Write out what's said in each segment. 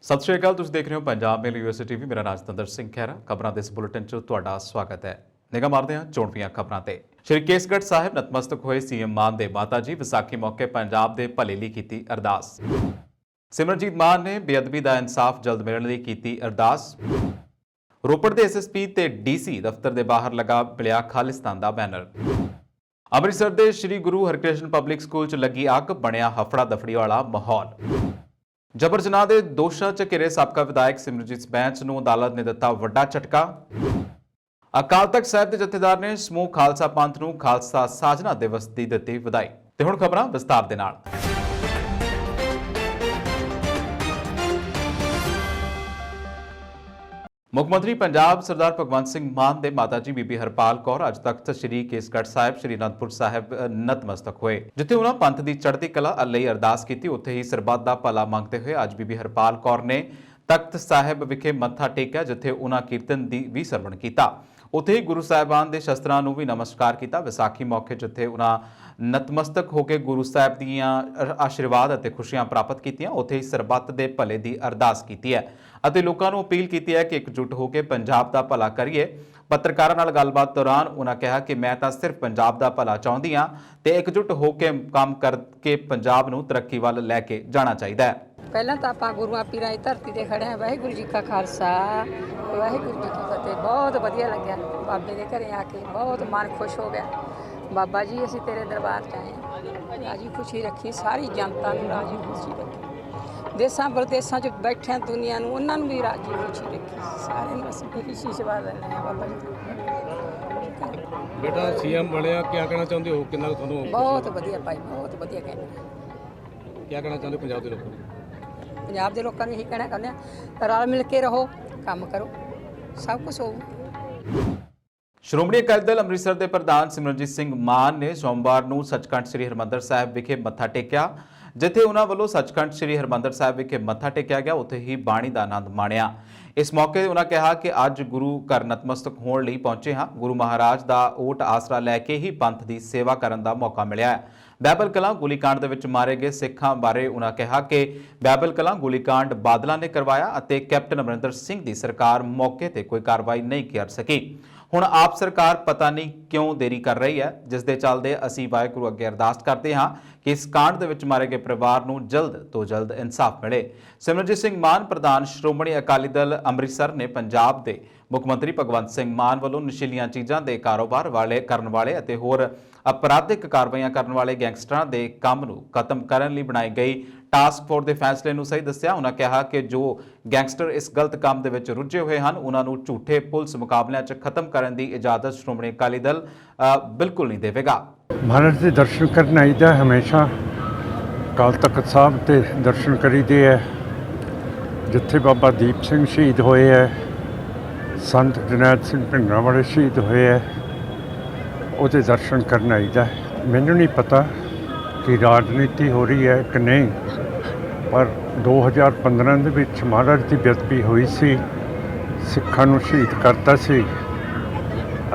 सत श्री अकाल। तुसीं देख रहे हो पंजाब मेल यूएसए टीवी। मेरा नाम जतਿੰਦਰ ਸਿੰਘ ਖਹਿਰਾ। खबरों के इस बुलेटिन च तुहाडा स्वागत है। निगाह मारते हैं चोणवीआं खबरों ते। श्री केसगढ़ साहिब नतमस्तक होए सीएम मान दे माता जी विसाखी मौके पंजाब दे भले लई कीती अरदास। सिमरनजीत मान ने बेअदबी दा इंसाफ जल्द मिलण लई कीती अरदास। रोपड़ दे एसएसपी ते डीसी दफ्तर दे बाहर लगा मिलिया खालिस्तान दा बैनर। अमृतसर दे श्री गुरु हरकृष्ण पब्लिक स्कूल च लगी अग, बनिया हफड़ा दफड़ी वाला माहौल। जबर जनाह के दोषों च घिरे साबका विधायक सिमरनजीत बैंस नूं अदालत ने दिता वड्डा झटका। अकाल तख्त साहिब के जथेदार ने समूह खालसा पंथ नूं खालसा साजना दिवस की दित्ती वधाई। ते हुण खबरां विस्तार दे नाल। मुख्यमंत्री पंजाब सरदार भगवंत सिंह मान दे माता जी बीबी हरपाल कौर अज तख्त श्री केसगढ़ साहिब श्री अनंदपुर साहिब नतमस्तक होए। जिथे उन्होंने पंथ की चढ़ती कला लई अरदास की, उत्थे ही सरबत का भला मंगते हुए अज बीबी हरपाल कौर ने तख्त साहिब विखे मत्था टेकिया, जिथे उन्होंने कीर्तन की भी सरवण किया। उत्थे ही गुरु साहिबान के शस्त्रां नूं भी नमस्कार किया। विसाखी मौके जिथे उन्होंने नतमस्तक होकर गुरु साहिब दीआं आशीर्वाद और खुशियां प्राप्त कीतियां, उत्थे ही सरबत के भले की अरदास की है ਅਤੇ ਲੋਕਾਂ ਨੂੰ अपील की है कि एकजुट होकर पंजाब का भला करिए। पत्रकारों नाल गलबात दौरान उन्होंने कहा कि मैं तो सिर्फ पंजाब का भला चाहती हाँ तो एकजुट होकर काम करके पंजाब नूं तरक्की वाल लैके जाना चाहिए। ਪਹਿਲਾਂ ਤਾਂ ਆਪਾਂ ਗੁਰੂਆਂ ਪੀਰਾਂ ਦੀ ਧਰਤੀ ਤੇ ਖੜੇ ਹਾਂ। ਵਾਹਿਗੁਰੂ ਜੀ ਕਾ ਖਾਲਸਾ ਵਾਹਿਗੁਰੂ ਜੀ ਕੀ ਫਤਿਹ। ਬਹੁਤ ਵਧੀਆ ਲੱਗਿਆ ਬਾਬੇ ਦੇ ਘਰੇ ਆ ਕੇ, ਬਹੁਤ ਮਨ ਖੁਸ਼ ਹੋ ਗਿਆ। ਬਾਬਾ ਜੀ ਅਸੀਂ ਤੇਰੇ ਦਰਬਾਰ 'ਚ ਆਏ ਹਾਂ, ਰਾਜੀ ਖੁਸ਼ੀ ਰੱਖੀ, ਸਾਰੀ ਜਨਤਾ ਨੂੰ ਰਾਜੀ ਖੁਸ਼ੀ ਰੱਖੀ, ਦੇਸਾਂ ਪ੍ਰਦੇਸਾਂ 'ਚ ਬੈਠਿਆਂ ਦੁਨੀਆ ਨੂੰ ਉਹਨਾਂ ਨੂੰ ਵੀ ਰਾਜੀ ਖੁਸ਼ੀ ਰੱਖੀ। ਸਾਰਿਆਂ ਨੂੰ ਅਸੀਂ ਇਹੀ ਆਸ਼ੀਰਵਾਦ ਲੈਂਦੇ ਹਾਂ ਬਾਬਾ ਜੀ ਤੋਂ। बेटा सीएम बने क्या कहना चाहते हो? कितना थानू ਬਹੁਤ ਵਧੀਆ ਭਾਈ, ਬਹੁਤ ਵਧੀਆ ਕਹਿੰਦੇ। क्या कहना चाहते हो पंजाब के लोगों को? ਪੰਜਾਬ ਦੇ ਲੋਕਾਂ ਨੂੰ ਇਹੀ ਕਹਿਣਾ ਚਾਹੁੰਦੇ ਹਾਂ, ਰਲ ਮਿਲ ਕੇ ਰਹੋ, ਕੰਮ ਕਰੋ, ਸਭ ਕੁਝ ਹੋਊ। ਸ਼੍ਰੋਮਣੀ ਅਕਾਲੀ ਦਲ ਅੰਮ੍ਰਿਤਸਰ ਦੇ ਪ੍ਰਧਾਨ ਸਿਮਰਨਜੀਤ ਸਿੰਘ ਮਾਨ ਨੇ ਸੋਮਵਾਰ ਨੂੰ ਸੱਚਖੰਡ ਸ੍ਰੀ ਹਰਿਮੰਦਰ ਸਾਹਿਬ ਵਿਖੇ ਮੱਥਾ ਟੇਕਿਆ। ਜਿੱਥੇ ਉਹਨਾਂ ਵੱਲੋਂ ਸੱਚਖੰਡ ਸ੍ਰੀ ਹਰਿਮੰਦਰ ਸਾਹਿਬ ਵਿਖੇ ਮੱਥਾ ਟੇਕਿਆ ਗਿਆ, ਉੱਥੇ ਹੀ ਬਾਣੀ ਦਾ ਆਨੰਦ ਮਾਣਿਆ। ਇਸ ਮੌਕੇ ਉਹਨਾਂ ਕਿਹਾ ਕਿ ਅੱਜ ਗੁਰੂ ਘਰ ਨਤਮਸਤਕ ਹੋਣ ਲਈ ਪਹੁੰਚੇ ਹਾਂ। ਗੁਰੂ ਮਹਾਰਾਜ ਦਾ ਓਟ ਆਸਰਾ ਲੈ ਕੇ ਹੀ ਪੰਥ ਦੀ ਸੇਵਾ ਕਰਨ ਦਾ ਮੌਕਾ ਮਿਲਿਆ ਹੈ। ਬਾਈਬਲ ਕਲਾਂ ਗੋਲੀकांड ਦੇ ਵਿੱਚ ਮਾਰੇ ਗਏ ਸਿੱਖਾਂ ਬਾਰੇ ਉਹਨਾਂ ਕਿਹਾ ਕਿ ਬਾਈਬਲ ਕਲਾਂ ਗੋਲੀकांड ਬਾਦਲਾਂ ਨੇ ਕਰਵਾਇਆ ਅਤੇ ਕੈਪਟਨ ਅਮਰਿੰਦਰ ਸਿੰਘ ਦੀ ਸਰਕਾਰ ਮੌਕੇ ਤੇ ਕੋਈ ਕਾਰਵਾਈ ਨਹੀਂ ਕਰ ਸਕੀ। ਹੁਣ ਆਪ ਸਰਕਾਰ ਪਤਾ ਨਹੀਂ ਕਿਉਂ ਦੇਰੀ ਕਰ ਰਹੀ ਹੈ, ਜਿਸ ਦੇ ਚੱਲਦੇ ਅਸੀਂ ਵਾਹਿਗੁਰੂ ਅੱਗੇ ਅਰਦਾਸ ਕਰਦੇ ਹਾਂ ਕਿ ਇਸ ਕਾਂਡ ਦੇ ਵਿੱਚ ਮਾਰੇ ਗਏ ਪਰਿਵਾਰ ਨੂੰ ਜਲਦ ਤੋਂ ਜਲਦ ਇਨਸਾਫ ਮਿਲੇ। ਸਿਮਰਨਜੀਤ ਸਿੰਘ ਮਾਨ ਪ੍ਰਧਾਨ ਸ਼੍ਰੋਮਣੀ ਅਕਾਲੀ ਦਲ ਅੰਮ੍ਰਿਤਸਰ ਨੇ ਪੰਜਾਬ ਦੇ ਮੁੱਖ ਮੰਤਰੀ ਭਗਵੰਤ ਸਿੰਘ ਮਾਨ ਵੱਲੋਂ ਨਸ਼ੀਲੀਆਂ ਚੀਜ਼ਾਂ ਦੇ ਕਾਰੋਬਾਰ ਕਰਨ ਵਾਲੇ ਅਤੇ ਹੋਰ ਅਪਰਾਧਿਕ ਕਾਰਵਾਈਆਂ ਕਰਨ ਵਾਲੇ ਗੈਂਗਸਟਰਾਂ ਦੇ ਕੰਮ ਨੂੰ ਖਤਮ ਕਰਨ ਲਈ ਬਣਾਈ ਗਈ टास्क फोर्स के फैसले ਨੂੰ सही दस्सिया। उन्होंने कहा कि जो गैंगस्टर इस गलत काम ਦੇ ਵਿੱਚ रुझे हुए हैं उन्होंने झूठे पुलिस मुकाबलिਆਂ 'ਚ खत्म करने की इजाजत श्रोमणी अकाली दल बिल्कुल नहीं देगा। महाराज के दर्शन करना आईदा, हमेशा अकाल तख्त साहब के दर्शन करीदे है। जिथे बाबा दीप सिंह शहीद होए है, संत जरनैल सिंह भिंडरां वाले शहीद होए है, ਉਹਦੇ दर्शन करना आईदा। मैनू नहीं पता कि राजनीति हो रही है कि नहीं, पर 2015 ਦੇ ਵਿੱਚ ਮਹਾਰਾਜ ਦੀ ਬੇਅਦਬੀ ਹੋਈ ਸੀ, ਸਿੱਖਾਂ ਨੂੰ ਸ਼ਹੀਦ ਕਰਤਾ ਸੀ।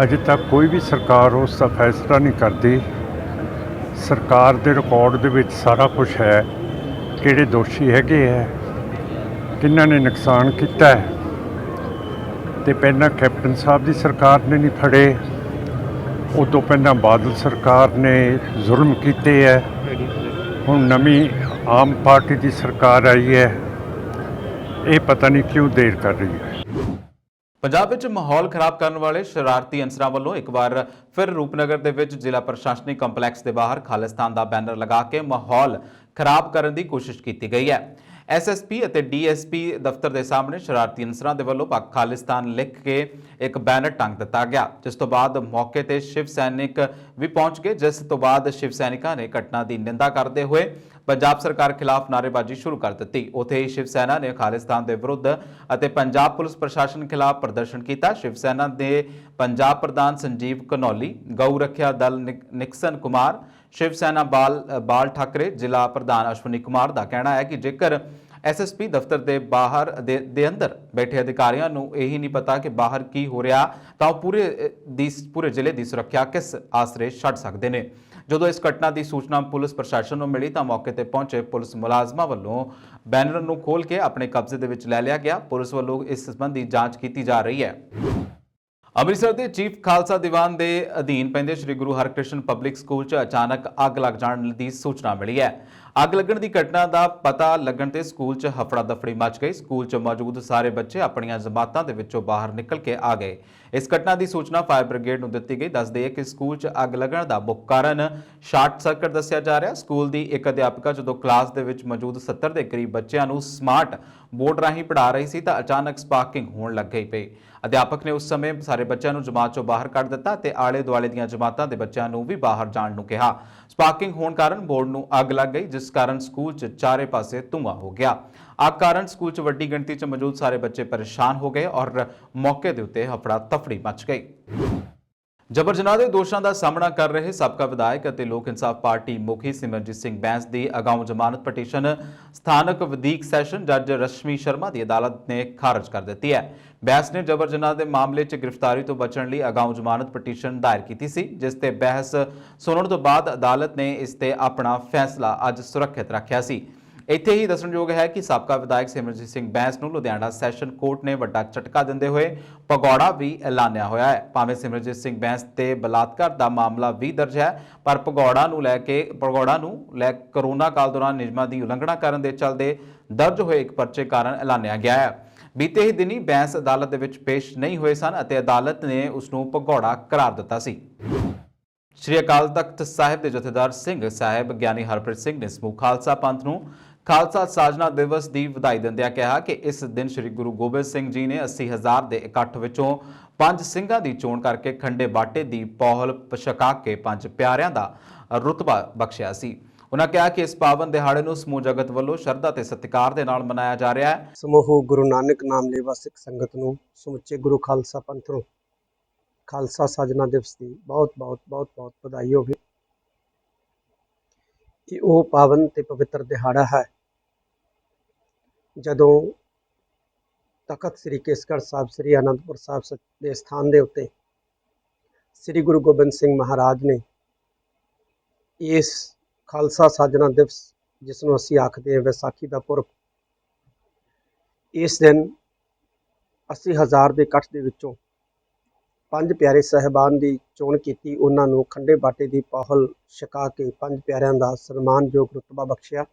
ਅਜੇ ਤੱਕ ਕੋਈ ਵੀ ਸਰਕਾਰ ਉਸ ਦਾ ਫੈਸਲਾ ਨਹੀਂ ਕਰਦੀ। ਸਰਕਾਰ ਦੇ ਰਿਕਾਰਡ ਦੇ ਵਿੱਚ ਸਾਰਾ ਕੁਝ ਹੈ, ਕਿਹੜੇ ਦੋਸ਼ੀ ਹੈਗੇ ਹੈ, ਕਿਹਨਾਂ ਨੇ ਨੁਕਸਾਨ ਕੀਤਾ ਹੈ। ਤੇ ਪਹਿਲਾਂ ਕੈਪਟਨ ਸਾਹਿਬ ਦੀ ਸਰਕਾਰ ਨੇ ਨਹੀਂ ਫੜੇ, ਉਦੋਂ ਪਹਿਲਾਂ ਬਾਦਲ ਸਰਕਾਰ ਨੇ ਜ਼ੁਲਮ ਕੀਤੇ ਹੈ। ਹੁਣ ਨਵੀਂ ਆਮ ਪਾਰਟੀ ਦੀ ਸਰਕਾਰ ਆਈ ਹੈ, ਇਹ ਪਤਾ ਨਹੀਂ ਕਿਉਂ ਦੇਰ ਕਰ ਰਹੀ ਹੈ। ਪੰਜਾਬ ਵਿੱਚ ਮਾਹੌਲ ਖਰਾਬ ਕਰਨ ਵਾਲੇ ਸ਼ਰਾਰਤੀ ਅਨਸਰਾਂ ਵੱਲੋਂ ਇੱਕ ਵਾਰ ਫਿਰ ਰੂਪਨਗਰ ਦੇ ਵਿੱਚ ਜ਼ਿਲ੍ਹਾ ਪ੍ਰਸ਼ਾਸਨਿਕ ਕੰਪਲੈਕਸ ਦੇ ਬਾਹਰ ਖਾਲਿਸਤਾਨ ਦਾ ਬੈਨਰ ਲਗਾ ਕੇ ਮਾਹੌਲ ਖਰਾਬ ਕਰਨ ਦੀ ਕੋਸ਼ਿਸ਼ ਕੀਤੀ ਗਈ ਹੈ। एसएसपी ਅਤੇ ਡੀਐਸਪੀ ਦਫ਼ਤਰ ਦੇ ਸਾਹਮਣੇ ਸ਼ਰਾਰਤੀ ਅਨਸਰਾਂ ਦੇ ਵੱਲੋਂ ਪਾਕ ਖਾਲਿਸਤਾਨ ਲਿਖ ਕੇ ਇੱਕ ਬੈਨਰ ਟੰਗ ਦਿੱਤਾ ਗਿਆ, ਜਿਸ ਤੋਂ ਬਾਅਦ ਮੌਕੇ ਤੇ ਸ਼ਿਵ ਸੈਨਿਕ ਵੀ ਪਹੁੰਚ ਗਏ, ਜਿਸ ਤੋਂ ਬਾਅਦ ਸ਼ਿਵ ਸੈਨਿਕਾਂ ਨੇ ਘਟਨਾ ਦੀ ਨਿੰਦਾ ਕਰਦੇ ਹੋਏ ਪੰਜਾਬ ਸਰਕਾਰ ਖਿਲਾਫ ਨਾਅਰੇਬਾਜ਼ੀ ਸ਼ੁਰੂ ਕਰ ਦਿੱਤੀ। ਉੱਥੇ ਹੀ ਸ਼ਿਵ ਸੈਨਾ ਨੇ ਖਾਲਿਸਤਾਨ ਦੇ ਵਿਰੁੱਧ ਅਤੇ ਪੰਜਾਬ ਪੁਲਿਸ ਪ੍ਰਸ਼ਾਸਨ ਖਿਲਾਫ ਪ੍ਰਦਰਸ਼ਨ ਕੀਤਾ। ਸ਼ਿਵ ਸੈਨਾ ਦੇ ਪੰਜਾਬ ਪ੍ਰਧਾਨ ਸੰਜੀਵ ਘਨੌਲੀ, ਗਊ ਰੱਖਿਆ ਦਲ ਨਿਕਸਨ ਕੁਮਾਰ, शिव सेना बाल ठाकरे, जिला प्रधान अश्विनी कुमार का कहना है कि जेकर एसएसपी दफ्तर के बाहर दे अंदर बैठे अधिकारियों को यही नहीं पता कि बाहर की हो रहा, तो पूरे जिले की सुरक्षा किस आसरे छड़ सकते हैं। ਜਦੋਂ ਇਸ ਘਟਨਾ ਦੀ ਸੂਚਨਾ ਪੁਲਿਸ ਪ੍ਰਸ਼ਾਸਨ ਨੂੰ ਮਿਲੀ ਤਾਂ ਮੌਕੇ ਤੇ ਪਹੁੰਚੇ ਪੁਲਿਸ ਮੁਲਾਜ਼ਮਾਂ ਵੱਲੋਂ ਬੈਨਰ ਨੂੰ ਖੋਲ੍ਹ ਕੇ ਆਪਣੇ ਕਬਜ਼ੇ ਦੇ ਵਿੱਚ ਲੈ ਲਿਆ ਗਿਆ। ਪੁਲਿਸ ਵੱਲੋਂ ਇਸ ਸੰਬੰਧੀ ਜਾਂਚ ਕੀਤੀ ਜਾ ਰਹੀ ਹੈ। ਅੰਮ੍ਰਿਤਸਰ ਦੇ ਚੀਫ ਖਾਲਸਾ ਦੀਵਾਨ ਦੇ ਅਧੀਨ ਪੈਂਦੇ ਸ੍ਰੀ ਗੁਰੂ ਹਰਕ੍ਰਿਸ਼ਨ ਪਬਲਿਕ ਸਕੂਲ 'ਚ ਅਚਾਨਕ ਅੱਗ ਲੱਗ ਜਾਣ ਦੀ ਸੂਚਨਾ ਮਿਲੀ ਹੈ। ਅੱਗ ਲੱਗਣ ਦੀ ਘਟਨਾ ਦਾ ਪਤਾ ਲੱਗਣ ਤੇ ਸਕੂਲ 'ਚ ਹਫੜਾ ਦਫੜੀ ਮਚ ਗਈ। ਸਕੂਲ 'ਚ ਮੌਜੂਦ ਸਾਰੇ ਬੱਚੇ ਆਪਣੀਆਂ ਜਮਾਤਾਂ ਦੇ ਵਿੱਚੋਂ ਬਾਹਰ ਨਿਕਲ ਕੇ ਆ ਗਏ। ਇਸ ਘਟਨਾ ਦੀ ਸੂਚਨਾ ਫਾਇਰ ਬ੍ਰਿਗੇਡ ਨੂੰ ਦਿੱਤੀ ਗਈ। ਦੱਸਦੇ ਕਿ ਸਕੂਲ 'ਚ ਅੱਗ ਲੱਗਣ ਦਾ ਮੁੱਖ ਕਾਰਨ ਸ਼ਾਰਟ ਸਰਕਟ ਦੱਸਿਆ ਜਾ ਰਿਹਾ। ਸਕੂਲ ਦੀ ਇੱਕ ਅਧਿਆਪਕਾ ਜਦੋਂ ਕਲਾਸ ਦੇ ਵਿੱਚ ਮੌਜੂਦ 70 ਦੇ ਕਰੀਬ ਬੱਚਿਆਂ ਨੂੰ ਸਮਾਰਟ ਬੋਰਡ ਰਾਹੀਂ ਪੜ੍ਹਾ ਰਹੀ ਸੀ ਤਾਂ ਅਚਾਨਕ ਸਪਾਰਕਿੰਗ ਹੋਣ ਲੱਗ ਪਈ। ਅਧਿਆਪਕ ਨੇ ਉਸ ਸਮੇਂ ਸਾਰੇ ਬੱਚਿਆਂ ਨੂੰ ਜਮਾਤ 'ਚੋਂ ਬਾਹਰ ਕੱਢ ਦਿੱਤਾ ਤੇ ਆਲੇ ਦੁਆਲੇ ਦੀਆਂ ਜਮਾਤਾਂ ਦੇ ਬੱਚਿਆਂ ਨੂੰ ਵੀ ਬਾਹਰ ਜਾਣ ਨੂੰ ਕਿਹਾ। ਸਪਾਰਕਿੰਗ ਹੋਣ ਕਾਰਨ ਬੋਰਡ ਨੂੰ ਅੱਗ ਲੱਗ ਗਈ, ਜਿਸ ਕਾਰਨ ਸਕੂਲ 'ਚ ਚਾਰੇ ਪਾਸੇ ਧੂੰਆਂ ਹੋ ਗਿਆ। ਅੱਗ ਕਾਰਨ ਸਕੂਲ 'ਚ ਵੱਡੀ ਗਿਣਤੀ 'ਚ ਮੌਜੂਦ ਸਾਰੇ ਬੱਚੇ ਪਰੇਸ਼ਾਨ ਹੋ ਗਏ ਔਰ ਮੌਕੇ ਦੇ ਉੱਤੇ ਹਫੜਾ ਤਫੜੀ ਮਚ ਗਈ। ਜਬਰ ਜਨਾਹ ਦੇ ਦੋਸ਼ਾਂ ਦਾ ਸਾਹਮਣਾ ਕਰ ਰਹੇ ਸਾਬਕਾ ਵਿਧਾਇਕ ਅਤੇ ਲੋਕ ਇਨਸਾਫ ਪਾਰਟੀ ਮੁਖੀ ਸਿਮਰਨਜੀਤ ਸਿੰਘ ਬੈਂਸ ਦੀ ਅਗਾਊਂ ਜ਼ਮਾਨਤ ਪਟੀਸ਼ਨ ਸਥਾਨਕ ਵਧੀਕ ਸੈਸ਼ਨ ਜੱਜ ਰਸ਼ਮੀ ਸ਼ਰਮਾ ਦੀ ਅਦਾਲਤ ਨੇ ਖਾਰਜ ਕਰ ਦਿੱਤੀ ਹੈ। ਬੈਂਸ ਨੇ ਜਬਰ ਜਨਾਹ ਦੇ ਮਾਮਲੇ 'ਚ ਗ੍ਰਿਫਤਾਰੀ ਤੋਂ ਬਚਣ ਲਈ ਅਗਾਊਂ ਜ਼ਮਾਨਤ ਪਟੀਸ਼ਨ ਦਾਇਰ ਕੀਤੀ ਸੀ, ਜਿਸ ਤੇ ਬਹਿਸ ਸੁਣਨ ਤੋਂ ਬਾਅਦ ਅਦਾਲਤ ਨੇ ਇਸ ਤੇ ਆਪਣਾ ਫੈਸਲਾ ਅੱਜ ਸੁਰੱਖਿਅਤ ਰੱਖਿਆ ਸੀ। ਇੱਥੇ ਹੀ ਦੱਸਣਯੋਗ ਹੈ ਕਿ ਸਾਬਕਾ ਵਿਧਾਇਕ ਸਿਮਰਨਜੀਤ ਸਿੰਘ ਬੈਂਸ ਨੂੰ ਲੁਧਿਆਣਾ ਸੈਸ਼ਨ ਕੋਰਟ ਨੇ ਵੱਡਾ ਝਟਕਾ ਦਿੰਦੇ ਹੋਏ ਭਗੌੜਾ ਵੀ ਐਲਾਨਿਆ ਹੋਇਆ ਹੈ। ਭਾਵੇਂ ਸਿਮਰਨਜੀਤ ਸਿੰਘ ਬੈਂਸ ਤੇ ਬਲਾਤਕਾਰ ਦਾ ਮਾਮਲਾ ਵੀ ਦਰਜ ਹੈ, ਪਰ ਭਗੌੜਾ ਨੂੰ ਲੈ ਕਰੋਨਾ ਕਾਲ ਦੌਰਾਨ ਨਿਯਮਾਂ ਦੀ ਉਲੰਘਣਾ ਕਰਨ ਦੇ ਚੱਲਦੇ ਦਰਜ ਹੋਏ ਇੱਕ ਪਰਚੇ ਕਾਰਨ ਐਲਾਨਿਆ ਗਿਆ ਹੈ। ਬੀਤੇ ਹੀ ਦਿਨੀ ਬੈਂਸ ਅਦਾਲਤ ਦੇ ਵਿੱਚ ਪੇਸ਼ ਨਹੀਂ ਹੋਏ ਸਨ ਅਤੇ ਅਦਾਲਤ ਨੇ ਉਸ ਨੂੰ ਭਗੌੜਾ ਕਰਾਰ ਦਿੱਤਾ ਸੀ। ਸ਼੍ਰੀ ਅਕਾਲ ਤਖਤ ਸਾਹਿਬ ਦੇ ਜਥੇਦਾਰ ਸਿੰਘ ਸਾਹਿਬ ਗਿਆਨੀ ਹਰਪ੍ਰੀਤ ਸਿੰਘ ਨੇ ਸਮੂਹ ਖਾਲਸਾ ਪੰਥ ਨੂੰ ਖਾਲਸਾ ਸਾਜਨਾ ਦਿਵਸ ਦੀ ਵਧਾਈ ਦਿੰਦਿਆਂ ਕਿਹਾ ਕਿ ਇਸ ਦਿਨ ਸ੍ਰੀ ਗੁਰੂ ਗੋਬਿੰਦ ਸਿੰਘ ਜੀ ਨੇ 80,000 ਦੇ ਇਕੱਠ ਵਿੱਚੋਂ 5 ਸਿੰਘਾਂ ਦੀ ਚੋਣ ਕਰਕੇ ਖੰਡੇ ਬਾਟੇ ਦੀ ਪੌਲ ਛਕਾ ਕੇ 5 ਪਿਆਰਿਆਂ ਦਾ ਰੁਤਬਾ ਬਖਸ਼ਿਆ ਸੀ। ਉਹਨਾਂ ਕਿਹਾ ਕਿ ਇਸ ਪਾਵਨ ਦਿਹਾੜੇ ਨੂੰ ਸਮੂਹ ਜਗਤ ਵੱਲੋਂ ਸ਼ਰਧਾ ਤੇ ਸਤਿਕਾਰ ਦੇ ਨਾਲ ਮਨਾਇਆ ਜਾ ਰਿਹਾ ਹੈ। ਸਮੂਹ ਗੁਰੂ ਨਾਨਕ ਨਾਮ ਲੇਵਾ ਸਿੱਖ ਸੰਗਤ ਨੂੰ ਸਮੁੱਚੇ ਗੁਰੂ ਖਾਲਸਾ ਪੰਥ ਨੂੰ ਖਾਲਸਾ ਸਾਜਨਾ ਦਿਵਸ ਦੀ ਬਹੁਤ ਵਧਾਈ ਹੋਵੇ। ਇਹ ਉਹ ਪਾਵਨ ਤੇ ਪਵਿੱਤਰ ਦਿਹਾੜਾ ਹੈ ਜਦੋਂ ਤਖਤ ਸ੍ਰੀ ਕੇਸਗੜ੍ਹ ਸਾਹਿਬ ਸ੍ਰੀ ਅਨੰਦਪੁਰ ਸਾਹਿਬ ਦੇ ਸਥਾਨ ਦੇ ਉੱਤੇ ਸ੍ਰੀ ਗੁਰੂ ਗੋਬਿੰਦ ਸਿੰਘ ਮਹਾਰਾਜ ਨੇ ਇਸ ਖਾਲਸਾ ਸਾਜਨਾ ਦਿਵਸ, ਜਿਸ ਨੂੰ ਅਸੀਂ ਆਖਦੇ ਹਾਂ ਵਿਸਾਖੀ ਦਾ ਪੁਰਬ, ਇਸ ਦਿਨ 80,000 ਦੇ ਇਕੱਠ ਦੇ ਵਿੱਚੋਂ 5 ਪਿਆਰੇ ਸਾਹਿਬਾਨ ਦੀ ਚੋਣ ਕੀਤੀ। ਉਹਨਾਂ ਨੂੰ ਖੰਡੇ ਬਾਟੇ ਦੀ ਪਹੁਲ ਛਕਾ ਕੇ 5 ਪਿਆਰਿਆਂ ਦਾ ਸਨਮਾਨਯੋਗ ਰੁਤਬਾ ਬਖਸ਼ਿਆ।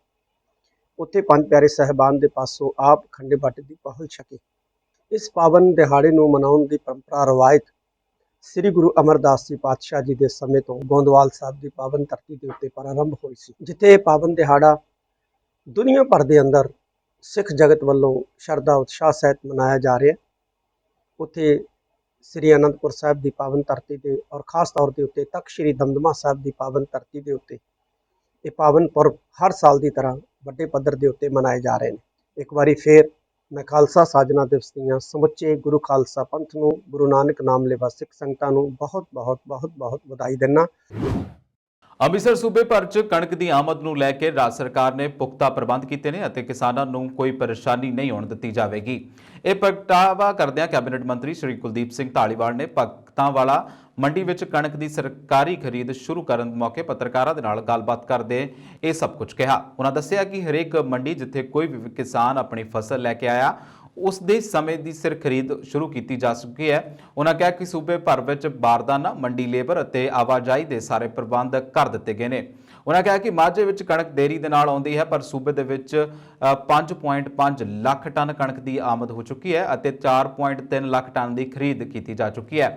ਉੱਥੇ 5 ਪਿਆਰੇ ਸਾਹਿਬਾਨ ਦੇ ਪਾਸੋਂ ਆਪ ਖੰਡੇ ਬਾਟੇ ਦੀ ਪਹੁਲ ਛਕੇ। ਇਸ ਪਾਵਨ ਦਿਹਾੜੇ ਨੂੰ ਮਨਾਉਣ ਦੀ ਪਰੰਪਰਾ ਰਵਾਇਤ ਸ੍ਰੀ ਗੁਰੂ ਅਮਰਦਾਸ ਜੀ ਪਾਤਸ਼ਾਹ ਜੀ ਦੇ ਸਮੇਂ ਤੋਂ ਗੋਂਦਵਾਲ ਸਾਹਿਬ ਦੀ ਪਾਵਨ ਧਰਤੀ ਦੇ ਉੱਤੇ ਪ੍ਰਾਰੰਭ ਹੋਈ ਸੀ, ਜਿੱਥੇ ਇਹ ਪਾਵਨ ਦਿਹਾੜਾ ਦੁਨੀਆ ਭਰ ਦੇ ਅੰਦਰ ਸਿੱਖ ਜਗਤ ਵੱਲੋਂ ਸ਼ਰਧਾ ਉਤਸ਼ਾਹ ਸਹਿਤ ਮਨਾਇਆ ਜਾ ਰਿਹਾ। ਉੱਥੇ ਸ੍ਰੀ ਅਨੰਦਪੁਰ ਸਾਹਿਬ ਦੀ ਪਾਵਨ ਧਰਤੀ ਤੇ ਔਰ ਖਾਸ ਤੌਰ ਦੇ ਉੱਤੇ ਤਖਤ ਸ੍ਰੀ ਦਮਦਮਾ ਸਾਹਿਬ ਦੀ ਪਾਵਨ ਧਰਤੀ ਦੇ ਉੱਤੇ ਇਹ ਪਾਵਨ ਪੁਰਬ ਹਰ ਸਾਲ ਦੀ ਤਰ੍ਹਾਂ ਵੱਡੇ ਪੱਧਰ ਦੇ ਉੱਤੇ ਮਨਾਏ ਜਾ ਰਹੇ ਨੇ। ਇੱਕ ਵਾਰੀ ਫੇਰ ਮੈਂ ਖਾਲਸਾ ਸਾਜਨਾ ਦਿਵਸ ਦੀਆਂ ਸਮੁੱਚੇ ਗੁਰੂ ਖਾਲਸਾ ਪੰਥ ਨੂੰ, ਗੁਰੂ ਨਾਨਕ ਨਾਮ ਲੇਵਾ ਸਿੱਖ ਸੰਗਤਾਂ ਨੂੰ ਬਹੁਤ ਵਧਾਈ ਦਿੰਦਾ। ਅੰਮ੍ਰਿਤਸਰ ਸੂਬੇ ਭਰ 'ਚ ਕਣਕ ਦੀ ਆਮਦ ਨੂੰ ਲੈ ਕੇ ਰਾਜ ਸਰਕਾਰ ਨੇ ਪੁਖਤਾ ਪ੍ਰਬੰਧ ਕੀਤੇ ਨੇ ਅਤੇ ਕਿਸਾਨਾਂ ਨੂੰ ਕੋਈ ਪਰੇਸ਼ਾਨੀ ਨਹੀਂ ਹੋਣ ਦਿੱਤੀ ਜਾਵੇਗੀ। ਇਹ ਪ੍ਰਗਟਾਵਾ ਕਰਦਿਆਂ ਕੈਬਨਿਟ ਮੰਤਰੀ ਸ਼੍ਰੀ ਕੁਲਦੀਪ ਸਿੰਘ ਧਾਲੀਵਾਲ ਨੇ ਭਗਤਾਂ ਵਾਲਾ ਮੰਡੀ ਵਿੱਚ ਕਣਕ ਦੀ ਸਰਕਾਰੀ ਖਰੀਦ ਸ਼ੁਰੂ ਕਰਨ ਮੌਕੇ ਪੱਤਰਕਾਰਾਂ ਦੇ ਨਾਲ ਗੱਲਬਾਤ ਕਰਦੇ ਇਹ ਸਭ ਕੁਝ ਕਿਹਾ। ਉਹਨਾਂ ਦੱਸਿਆ ਕਿ ਹਰੇਕ ਮੰਡੀ ਜਿੱਥੇ ਕੋਈ ਵੀ ਕਿਸਾਨ ਆਪਣੀ ਫਸਲ ਲੈ ਕੇ ਆਇਆ ਉਸ ਦੇ ਸਮੇਂ ਦੀ ਸਿਰ ਖਰੀਦ ਸ਼ੁਰੂ ਕੀਤੀ ਜਾ ਚੁੱਕੀ ਹੈ। ਉਹਨਾਂ ਕਿਹਾ ਕਿ ਸੂਬੇ ਭਰ ਵਿੱਚ ਬਾਰਦਾਨਾ, ਮੰਡੀ ਲੇਬਰ ਅਤੇ ਆਵਾਜਾਈ ਦੇ ਸਾਰੇ ਪ੍ਰਬੰਧ ਕਰ ਦਿੱਤੇ ਗਏ ਨੇ। ਉਹਨਾਂ ਕਿਹਾ ਕਿ ਮਾਝੇ ਵਿੱਚ ਕਣਕ ਦੇਰੀ ਦੇ ਨਾਲ ਆਉਂਦੀ ਹੈ, ਪਰ ਸੂਬੇ ਦੇ ਵਿੱਚ 5.5 ਲੱਖ ਟਨ ਕਣਕ ਦੀ ਆਮਦ ਹੋ ਚੁੱਕੀ ਹੈ ਅਤੇ 4.3 ਲੱਖ ਟਨ ਦੀ ਖਰੀਦ ਕੀਤੀ ਜਾ ਚੁੱਕੀ ਹੈ।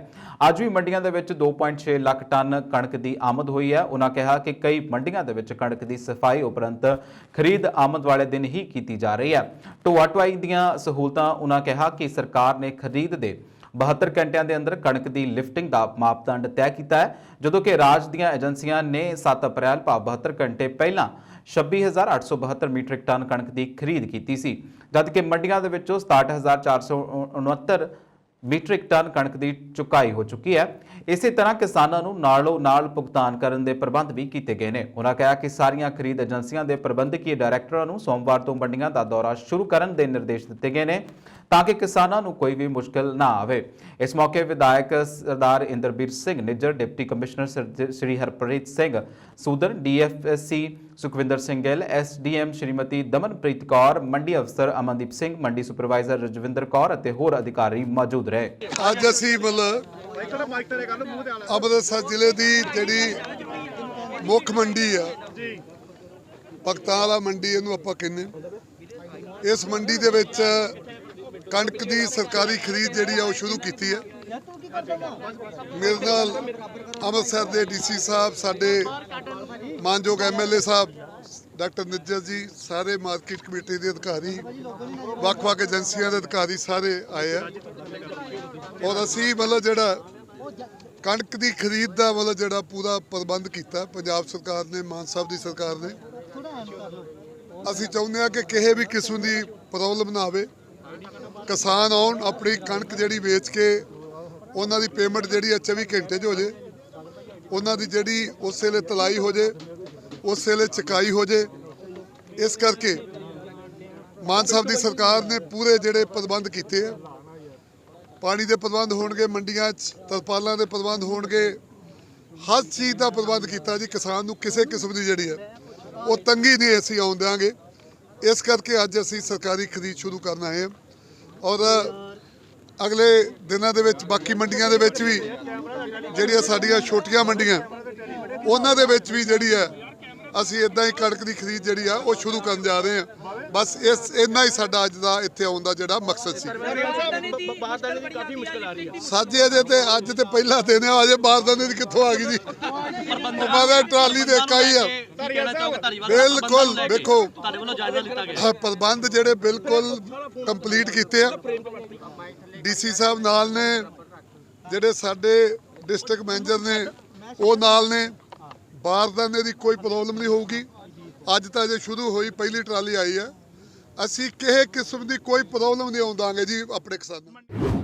ਅੱਜ ਵੀ ਮੰਡੀਆਂ ਦੇ ਵਿੱਚ 2.6 ਲੱਖ ਟਨ ਕਣਕ ਦੀ ਆਮਦ ਹੋਈ ਹੈ। ਉਹਨਾਂ ਕਿਹਾ ਕਿ ਕਈ ਮੰਡੀਆਂ ਦੇ ਵਿੱਚ ਕਣਕ ਦੀ ਸਫਾਈ ਉਪਰੰਤ ਖਰੀਦ ਆਮਦ ਵਾਲੇ ਦਿਨ ਹੀ ਕੀਤੀ ਜਾ ਰਹੀ ਹੈ। ਢੋਆ ਢੁਆਈ ਦੀਆਂ ਸਹੂਲਤਾਂ ਉਹਨਾਂ ਕਿਹਾ ਕਿ ਸਰਕਾਰ ਨੇ ਖਰੀਦ ਦੇ 72 ਘੰਟਿਆਂ ਦੇ ਅੰਦਰ ਕਣਕ ਦੀ ਲਿਫਟਿੰਗ ਦਾ ਮਾਪਦੰਡ ਤੈਅ ਕੀਤਾ ਹੈ, ਜਦੋਂ ਕਿ ਰਾਜ ਦੀਆਂ ਏਜੰਸੀਆਂ ਨੇ 7 ਅਪ੍ਰੈਲ ਭਾਵ 72 ਘੰਟੇ ਪਹਿਲਾਂ 26,872 ਮੀਟ੍ਰਿਕ ਟਨ ਕਣਕ ਦੀ ਖਰੀਦ ਕੀਤੀ ਸੀ, ਜਦਕਿ ਮੰਡੀਆਂ ਦੇ ਵਿੱਚੋਂ 67,469 ਮੀਟ੍ਰਿਕ ਟਨ ਕਣਕ ਦੀ ਚੁਕਾਈ ਹੋ ਚੁੱਕੀ ਹੈ। ਇਸੇ ਤਰ੍ਹਾਂ ਕਿਸਾਨਾਂ ਨੂੰ ਨਾਲੋਂ ਨਾਲ ਭੁਗਤਾਨ ਕਰਨ ਦੇ ਪ੍ਰਬੰਧ ਵੀ ਕੀਤੇ ਗਏ ਨੇ। ਉਹਨਾਂ ਕਿਹਾ ਕਿ ਸਾਰੀਆਂ ਖਰੀਦ ਏਜੰਸੀਆਂ ਦੇ ਪ੍ਰਬੰਧਕੀ ਡਾਇਰੈਕਟਰਾਂ ਨੂੰ ਸੋਮਵਾਰ ਤੋਂ ਮੰਡੀਆਂ ਦਾ ਦੌਰਾ ਸ਼ੁਰੂ ਕਰਨ ਦੇ ਨਿਰਦੇਸ਼ ਦਿੱਤੇ ਗਏ ਨੇ ਤਾਂ ਕਿ ਕਿਸਾਨਾਂ ਨੂੰ ਕੋਈ ਵੀ ਮੁਸ਼ਕਲ ਨਾ ਆਵੇ। ਇਸ ਮੌਕੇ ਵਿਧਾਇਕ ਸਰਦਾਰ ਇੰਦਰਬੀਰ ਸਿੰਘ ਨਿੱਜਰ, ਡਿਪਟੀ ਕਮਿਸ਼ਨਰ ਸ੍ਰੀ ਹਰਪ੍ਰੀਤ ਸਿੰਘ ਸੂਦਨ, DFSC ਸੁਖਵਿੰਦਰ ਸਿੰਘ ਗਿੱਲ, SDM ਸ਼੍ਰੀਮਤੀ ਦਮਨਪ੍ਰੀਤ ਕੌਰ, ਮੰਡੀ ਅਫਸਰ ਅਮਨਦੀਪ ਸਿੰਘ, ਮੰਡੀ ਸੁਪਰਵਾਈਜ਼ਰ ਰਜਵਿੰਦਰ ਕੌਰ ਅਤੇ ਹੋਰ ਅਧਿਕਾਰੀ ਮੌਜੂਦ ਰਹੇ। ਅੱਜ ਅਸੀਂ ਅੰਮ੍ਰਿਤਸਰ ਜ਼ਿਲ੍ਹੇ ਦੀ ਜਿਹੜੀ ਮੁੱਖ ਮੰਡੀ ਆ, ਭਗਤਾਂ ਵਾਲਾ ਮੰਡੀ ਇਹਨੂੰ ਆਪਾਂ ਕਹਿੰਦੇ, ਇਸ ਮੰਡੀ ਦੇ ਵਿੱਚ ਕਣਕ ਦੀ ਸਰਕਾਰੀ ਖਰੀਦ ਜਿਹੜੀ ਆ ਉਹ ਸ਼ੁਰੂ ਕੀਤੀ ਹੈ। ਮੇਰੇ ਨਾਲ ਅੰਮ੍ਰਿਤਸਰ ਦੇ DC ਸਾਹਿਬ, ਸਾਡੇ ਮਾਨਯੋਗ MLA ਸਾਹਿਬ ਡਾਕਟਰ ਨਿੱਜਰ ਜੀ, ਸਾਰੇ ਮਾਰਕੀਟ ਕਮੇਟੀ ਦੇ ਅਧਿਕਾਰੀ, ਵੱਖ-ਵੱਖ ਏਜੰਸੀਆਂ ਦੇ ਅਧਿਕਾਰੀ ਸਾਰੇ ਆਏ ਆ ਔਰ ਅਸੀਂ ਜਿਹੜਾ ਕਣਕ ਦੀ ਖਰੀਦ ਦਾ ਜਿਹੜਾ ਪੂਰਾ ਪ੍ਰਬੰਧ ਕੀਤਾ ਪੰਜਾਬ ਸਰਕਾਰ ਨੇ, ਮਾਨ ਸਾਹਿਬ ਦੀ ਸਰਕਾਰ ਨੇ। ਅਸੀਂ ਚਾਹੁੰਦੇ ਹਾਂ ਕਿ ਕਿਸੇ ਵੀ ਕਿਸਮ ਦੀ ਪ੍ਰੋਬਲਮ ਨਾ ਆਵੇ, ਕਿਸਾਨ ਆਉਣ ਆਪਣੀ ਕਣਕ ਜਿਹੜੀ ਵੇਚ ਕੇ ਉਹਨਾਂ ਦੀ ਪੇਮੈਂਟ ਜਿਹੜੀ 24 ਘੰਟੇ 'ਚ ਹੋ ਜੇ, ਉਹਨਾਂ ਦੀ ਜਿਹੜੀ ਉਸ ਵੇਲੇ ਤਲਾਈ ਹੋ ਜੇ, ਉਸ ਵੇਲੇ ਚਕਾਈ ਹੋ ਜੇ। ਇਸ ਕਰਕੇ ਮਾਨ ਸਾਹਿਬ ਦੀ ਸਰਕਾਰ ਨੇ ਪੂਰੇ ਜਿਹੜੇ ਪ੍ਰਬੰਧ ਕੀਤੇ ਆ, ਪਾਣੀ ਦੇ ਪ੍ਰਬੰਧ ਹੋਣਗੇ, ਮੰਡੀਆਂ 'ਚ ਤਰਪਾਲਾਂ ਦੇ ਪ੍ਰਬੰਧ ਹੋਣਗੇ, ਹਰ ਚੀਜ਼ ਦਾ ਪ੍ਰਬੰਧ ਕੀਤਾ ਜੀ। ਕਿਸਾਨ ਨੂੰ ਕਿਸੇ ਕਿਸਮ ਦੀ ਜਿਹੜੀ ਹੈ ਉਹ ਤੰਗੀ ਨਹੀਂ ਅਸੀਂ ਆਉਣ ਦਿਆਂਗੇ। ਇਸ ਕਰਕੇ ਅੱਜ ਅਸੀਂ ਸਰਕਾਰੀ ਖਰੀਦ ਸ਼ੁਰੂ ਕਰਨ ਆਏ ਹਾਂ ਔਰ ਅਗਲੇ ਦਿਨਾਂ ਦੇ ਵਿੱਚ ਬਾਕੀ ਮੰਡੀਆਂ ਦੇ ਵਿੱਚ ਵੀ ਜਿਹੜੀਆਂ ਸਾਡੀਆਂ ਛੋਟੀਆਂ ਮੰਡੀਆਂ ਉਹਨਾਂ ਦੇ ਵਿੱਚ ਵੀ ਜਿਹੜੀ ਹੈ ਅਸੀਂ ਇਦਾਂ ਹੀ ਕਣਕ ਦੀ ਖਰੀਦ ਜਿਹੜੀ ਆ ਉਹ ਸ਼ੁਰੂ ਕਰਨ ਜਾ ਰਹੇ ਹਾਂ। ਬਸ ਇੰਨਾ ਹੀ ਸਾਡਾ ਅੱਜ ਦਾ ਇੱਥੇ ਆਉਣ ਦਾ ਜਿਹੜਾ ਮਕਸਦ ਸੀ। ਸਾਜੇ ਦੇ ਤੇ ਅੱਜ ਤੇ ਪਹਿਲਾ ਦਿਨ ਆ, ਅਜੇ ਬਾਰਦਾਨੇ ਦੀ ਕਿੱਥੋਂ ਆ ਗਈ ਜੀ? ਮਾਰੇ ਟਰਾਲੀ ਦੇ ਕਾਈ ਆ। ਬਿਲਕੁਲ ਵੇਖੋ ਪ੍ਰਬੰਧ ਜਿਹੜੇ ਬਿਲਕੁਲ ਕੰਪਲੀਟ ਕੀਤੇ ਆ। DC ਸਾਹਿਬ ਨਾਲ ਨੇ, ਜਿਹੜੇ ਸਾਡੇ ਡਿਸਟ੍ਰਿਕਟ ਮੈਨੇਜਰ ਨੇ ਉਹ ਨਾਲ ਨੇ। ਬਾਰਦਾਨੇ ਦੀ ਕੋਈ ਪ੍ਰੋਬਲਮ ਨਹੀਂ ਹੋਊਗੀ। ਅੱਜ ਤਾਂ ਜੇ ਸ਼ੁਰੂ ਹੋਈ, ਪਹਿਲੀ ਟਰਾਲੀ ਆਈ ਹੈ। ਅਸੀਂ ਕਿਸੇ ਕਿਸਮ ਦੀ ਕੋਈ ਪ੍ਰੋਬਲਮ ਨਹੀਂ ਆਉਣ ਦਾਂਗੇ ਜੀ ਆਪਣੇ ਕਿਸਾਨਾਂ ਨੂੰ।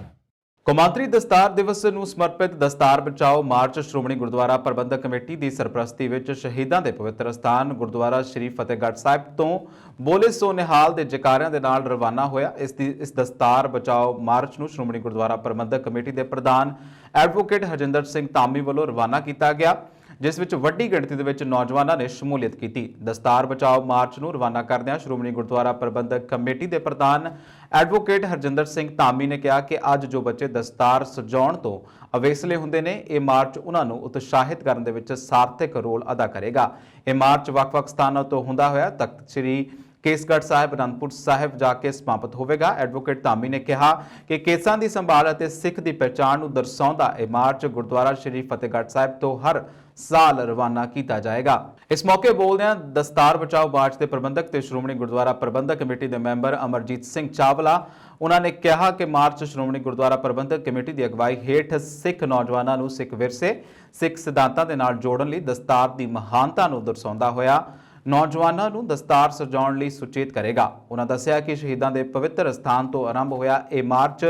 ਕੌਮਾਂਤਰੀ ਦਸਤਾਰ ਦਿਵਸ ਨੂੰ ਸਮਰਪਿਤ ਦਸਤਾਰ ਬਚਾਓ ਮਾਰਚ ਸ਼੍ਰੋਮਣੀ ਗੁਰਦੁਆਰਾ ਪ੍ਰਬੰਧਕ ਕਮੇਟੀ ਦੀ ਸਰਪ੍ਰਸਤੀ ਵਿੱਚ ਸ਼ਹੀਦਾਂ ਦੇ ਪਵਿੱਤਰ ਸਥਾਨ ਗੁਰਦੁਆਰਾ ਸ਼੍ਰੀ ਫਤਿਹਗੜ੍ਹ ਸਾਹਿਬ ਤੋਂ ਬੋਲੇ ਸੋ ਨਿਹਾਲ ਦੇ ਜੈਕਾਰਿਆਂ ਦੇ ਨਾਲ ਰਵਾਨਾ ਹੋਇਆ। ਇਸ ਦਸਤਾਰ ਬਚਾਓ ਮਾਰਚ ਨੂੰ ਸ਼੍ਰੋਮਣੀ ਗੁਰਦੁਆਰਾ ਪ੍ਰਬੰਧਕ ਕਮੇਟੀ ਦੇ ਪ੍ਰਧਾਨ ਐਡਵੋਕੇਟ ਹਰਜਿੰਦਰ ਸਿੰਘ ਧਾਮੀ ਵੱਲੋਂ ਰਵਾਨਾ ਕੀਤਾ ਗਿਆ, ਜਿਸ ਵਿੱਚ ਵੱਡੀ ਗਿਣਤੀ ਦੇ ਵਿੱਚ ਨੌਜਵਾਨਾਂ ਨੇ ਸ਼ਮੂਲੀਅਤ ਕੀਤੀ। ਦਸਤਾਰ ਬਚਾਓ ਮਾਰਚ ਨੂੰ ਰਵਾਨਾ ਕਰਦਿਆਂ ਸ਼੍ਰੋਮਣੀ ਗੁਰਦੁਆਰਾ ਪ੍ਰਬੰਧਕ ਕਮੇਟੀ ਦੇ ਪ੍ਰਧਾਨ ਐਡਵੋਕੇਟ ਹਰਜਿੰਦਰ ਸਿੰਘ ਧਾਮੀ ਨੇ ਕਿਹਾ ਕਿ ਅੱਜ ਜੋ ਬੱਚੇ ਦਸਤਾਰ ਸਜਾਉਣ ਤੋਂ ਅਵੇਸਲੇ ਹੁੰਦੇ ਨੇ, ਇਹ ਮਾਰਚ ਉਹਨਾਂ ਨੂੰ ਉਤਸ਼ਾਹਿਤ ਕਰਨ ਦੇ ਵਿੱਚ ਸਾਰਥਕ ਰੋਲ ਅਦਾ ਕਰੇਗਾ। ਇਹ ਮਾਰਚ ਵੱਖ-ਵੱਖ ਸਥਾਨਾਂ ਤੋਂ ਹੁੰਦਾ ਹੋਇਆ ਤਖਤ ਸ੍ਰੀ ਕੇਸਗੜ੍ਹ ਸਾਹਿਬ, ਅਨੰਦਪੁਰ ਸਾਹਿਬ ਜਾ ਕੇ ਸਮਾਪਤ ਹੋਵੇਗਾ। ਐਡਵੋਕੇਟ ਧਾਮੀ ਨੇ ਕਿਹਾ ਕਿ ਕੇਸਾਂ ਦੀ ਸੰਭਾਲ ਅਤੇ ਸਿੱਖ ਦੀ ਪਹਿਚਾਣ ਨੂੰ ਦਰਸਾਉਂਦਾ ਇਹ ਮਾਰਚ ਗੁਰਦੁਆਰਾ ਸ਼੍ਰੀ ਫਤਿਹਗੜ੍ਹ ਸਾਹਿਬ ਤੋਂ ਹਰ ਸਾਲ ਰਵਾਨਾ ਕੀਤਾ ਜਾਏਗਾ। ਇਸ ਮੌਕੇ ਬੋਲਦਿਆਂ ਦਸਤਾਰ ਬਚਾਓ ਮਾਰਚ ਦੇ ਪ੍ਰਬੰਧਕ ਤੇ ਸ਼੍ਰੋਮਣੀ ਗੁਰਦੁਆਰਾ ਪ੍ਰਬੰਧਕ ਕਮੇਟੀ ਦੇ ਮੈਂਬਰ ਅਮਰਜੀਤ ਸਿੰਘ ਚਾਵਲਾ, ਉਹਨਾਂ ਨੇ ਕਿਹਾ ਕਿ ਮਾਰਚ ਸ਼੍ਰੋਮਣੀ ਗੁਰਦੁਆਰਾ ਪ੍ਰਬੰਧਕ ਕਮੇਟੀ ਦੀ ਅਗਵਾਈ ਹੇਠ ਸਿੱਖ ਨੌਜਵਾਨਾਂ ਨੂੰ ਸਿੱਖ ਵਿਰਸੇ, ਸਿੱਖ ਸਿਧਾਂਤਾਂ ਦੇ ਨਾਲ ਜੋੜਨ ਲਈ ਦਸਤਾਰ ਦੀ ਮਹਾਨਤਾ ਨੂੰ ਦਰਸਾਉਂਦਾ ਹੋਇਆ ਨੌਜਵਾਨਾਂ ਨੂੰ ਦਸਤਾਰ ਸਜਾਉਣ ਲਈ ਸੁਚੇਤ ਕਰੇਗਾ। ਉਹਨਾਂ ਦੱਸਿਆ ਕਿ ਸ਼ਹੀਦਾਂ ਦੇ ਪਵਿੱਤਰ ਸਥਾਨ ਤੋਂ ਆਰੰਭ ਹੋਇਆ ਇਹ ਮਾਰਚ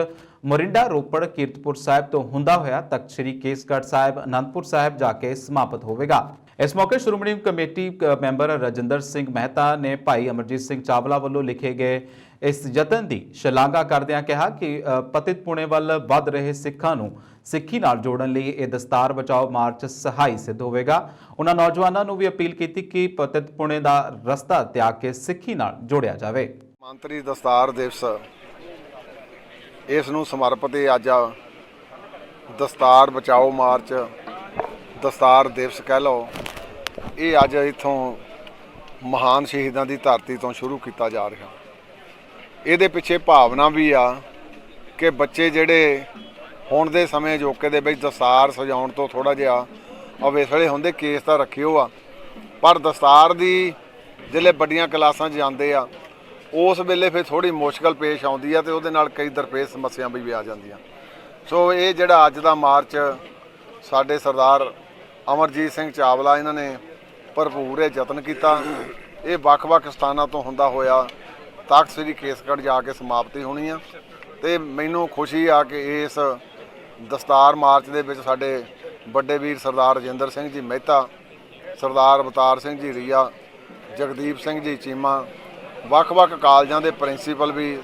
ਮੋਰਿੰਡਾ, ਰੋਪੜ, ਕੀਰਤਪੁਰ ਸਾਹਿਬ ਤੋਂ ਹੁੰਦਾ ਹੋਇਆ ਤਖਤ ਸ੍ਰੀ ਕੇਸਗੜ੍ਹ ਸਾਹਿਬ, ਅਨੰਦਪੁਰ ਸਾਹਿਬ ਜਾ ਕੇ ਸਮਾਪਤ ਹੋਵੇਗਾ। ਇਸ ਮੌਕੇ ਸ਼੍ਰੋਮਣੀ ਕਮੇਟੀ ਮੈਂਬਰ ਰਜਿੰਦਰ ਸਿੰਘ ਮਹਿਤਾ ਨੇ ਭਾਈ ਅਮਰਜੀਤ ਸਿੰਘ ਚਾਵਲਾ ਵੱਲੋਂ ਲਿਖੇ ਗਏ ਇਸ ਯਤਨ ਦੀ ਸ਼ਲਾਘਾ ਕਰਦਿਆਂ ਕਿਹਾ ਕਿ ਪਤਿਤ ਪੁਣੇ ਵੱਲ ਵੱਧ ਰਹੇ ਸਿੱਖਾਂ ਨੂੰ ਸਿੱਖੀ ਨਾਲ ਜੋੜਨ ਲਈ ਇਹ ਦਸਤਾਰ ਬਚਾਓ ਮਾਰਚ ਸਹਾਈ ਸਿੱਧ ਹੋਵੇਗਾ। ਉਹਨਾਂ ਨੌਜਵਾਨਾਂ ਨੂੰ ਵੀ ਅਪੀਲ ਕੀਤੀ ਕਿ ਪਤਿਤ ਪੁਣੇ ਦਾ ਰਸਤਾ ਤਿਆਗ ਕੇ ਸਿੱਖੀ ਨਾਲ ਜੋੜਿਆ ਜਾਵੇ। ਕੌਮਾਂਤਰੀ ਦਸਤਾਰ ਦਿਵਸ ਇਸ ਨੂੰ ਸਮਰਪਿਤ ਅੱਜ ਦਸਤਾਰ ਬਚਾਓ ਮਾਰਚ, ਦਸਤਾਰ ਦਿਵਸ ਕਹਿ ਲਓ, ਇਹ ਅੱਜ ਇੱਥੋਂ ਮਹਾਨ ਸ਼ਹੀਦਾਂ ਦੀ ਧਰਤੀ ਤੋਂ ਸ਼ੁਰੂ ਕੀਤਾ ਜਾ ਰਿਹਾ। ਇਹਦੇ ਪਿੱਛੇ ਭਾਵਨਾ ਵੀ ਆ ਕਿ ਬੱਚੇ ਜਿਹੜੇ ਹੁਣ ਦੇ ਸਮੇਂ ਜੋਕੇ ਦੇ ਵਿੱਚ ਦਸਤਾਰ ਸਜਾਉਣ ਤੋਂ ਥੋੜ੍ਹਾ ਜਿਹਾ ਅਵੇਸਲੇ ਹੁੰਦੇ, ਕੇਸ ਤਾਂ ਰੱਖਿਓ ਆ, ਪਰ ਦਸਤਾਰ ਦੀ ਜਿਹੜੇ ਵੱਡੀਆਂ ਕਲਾਸਾਂ 'ਚ ਜਾਂਦੇ ਆ ਉਸ ਵੇਲੇ ਫਿਰ ਥੋੜ੍ਹੀ ਮੁਸ਼ਕਲ ਪੇਸ਼ ਆਉਂਦੀ ਆ ਅਤੇ ਉਹਦੇ ਨਾਲ ਕਈ ਦਰਪੇਸ਼ ਸਮੱਸਿਆ ਵੀ ਆ ਜਾਂਦੀਆਂ। ਸੋ ਇਹ ਜਿਹੜਾ ਅੱਜ ਦਾ ਮਾਰਚ ਸਾਡੇ ਸਰਦਾਰ ਅਮਰਜੀਤ ਸਿੰਘ ਚਾਵਲਾ ਇਹਨਾਂ ਨੇ ਭਰਪੂਰ ਇਹ ਯਤਨ ਕੀਤਾ। ਇਹ ਵੱਖ-ਵੱਖ ਸਥਾਨਾਂ ਤੋਂ ਹੁੰਦਾ ਹੋਇਆ ਤਖਤ ਸ੍ਰੀ ਕੇਸਗੜ੍ਹ ਜਾ ਕੇ ਸਮਾਪਤੀ ਹੋਣੀ ਆ ਅਤੇ ਮੈਨੂੰ ਖੁਸ਼ੀ ਆ ਕਿ ਇਸ ਦਸਤਾਰ ਮਾਰਚ ਦੇ ਵਿੱਚ ਸਾਡੇ ਵੱਡੇ ਵੀਰ ਸਰਦਾਰ ਰਜਿੰਦਰ ਸਿੰਘ ਜੀ ਮਹਿਤਾ, ਸਰਦਾਰ ਅਵਤਾਰ ਸਿੰਘ ਜੀ ਰੀਆ, ਜਗਦੀਪ ਸਿੰਘ ਜੀ ਚੀਮਾ, ਵੱਖ-ਵੱਖ ਕਾਲਜਾਂ ਦੇ ਪ੍ਰਿੰਸੀਪਲ ਵੀ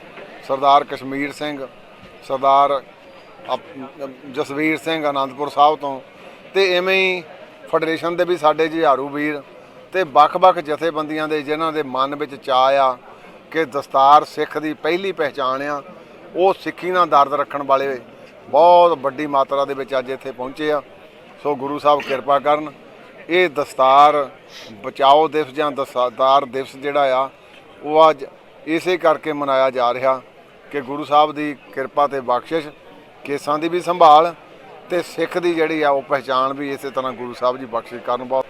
ਸਰਦਾਰ ਕਸ਼ਮੀਰ ਸਿੰਘ, ਸਰਦਾਰ ਜਸਵੀਰ ਸਿੰਘ ਆਨੰਦਪੁਰ ਸਾਹਿਬ ਤੋਂ, ਤੇ ਐਵੇਂ ਹੀ ਫੈਡਰੇਸ਼ਨ ਦੇ ਵੀ ਸਾਡੇ ਜੁਝਾਰੂ ਵੀਰ ਤੇ ਵੱਖ-ਵੱਖ ਜਥੇਬੰਦੀਆਂ ਦੇ ਜਿਨ੍ਹਾਂ ਦੇ ਮਨ ਵਿੱਚ ਚਾਅ ਆ ਕਿ ਦਸਤਾਰ ਸਿੱਖ ਦੀ ਪਹਿਲੀ ਪਹਿਚਾਣ ਆ, ਉਹ ਸਿੱਖੀ ਨਾਲ ਦਰਦ ਰੱਖਣ ਵਾਲੇ ਬਹੁਤ ਵੱਡੀ ਮਾਤਰਾ ਦੇ ਵਿੱਚ ਅੱਜ ਇੱਥੇ ਪਹੁੰਚੇ ਆ। ਸੋ ਗੁਰੂ ਸਾਹਿਬ ਕਿਰਪਾ ਕਰਨ। ਇਹ ਦਸਤਾਰ ਬਚਾਓ ਦਿਵਸ ਜਾਂ ਦਸਤਾਰ ਦਿਵਸ ਜਿਹੜਾ ਆ ਉਹ ਅੱਜ ਇਸੇ ਕਰਕੇ ਮਨਾਇਆ ਜਾ ਰਿਹਾ ਕਿ ਗੁਰੂ ਸਾਹਿਬ ਦੀ ਕਿਰਪਾ ਤੇ ਬਖਸ਼ਿਸ਼, ਕੇਸਾਂ ਦੀ ਵੀ ਸੰਭਾਲ ਤੇ ਸਿੱਖ ਦੀ ਜਿਹੜੀ ਆ ਉਹ ਪਹਿਚਾਣ ਵੀ ਇਸੇ ਤਰ੍ਹਾਂ ਗੁਰੂ ਸਾਹਿਬ ਜੀ ਬਖਸ਼ਿਸ਼ ਕਰਨ। ਬਹੁਤ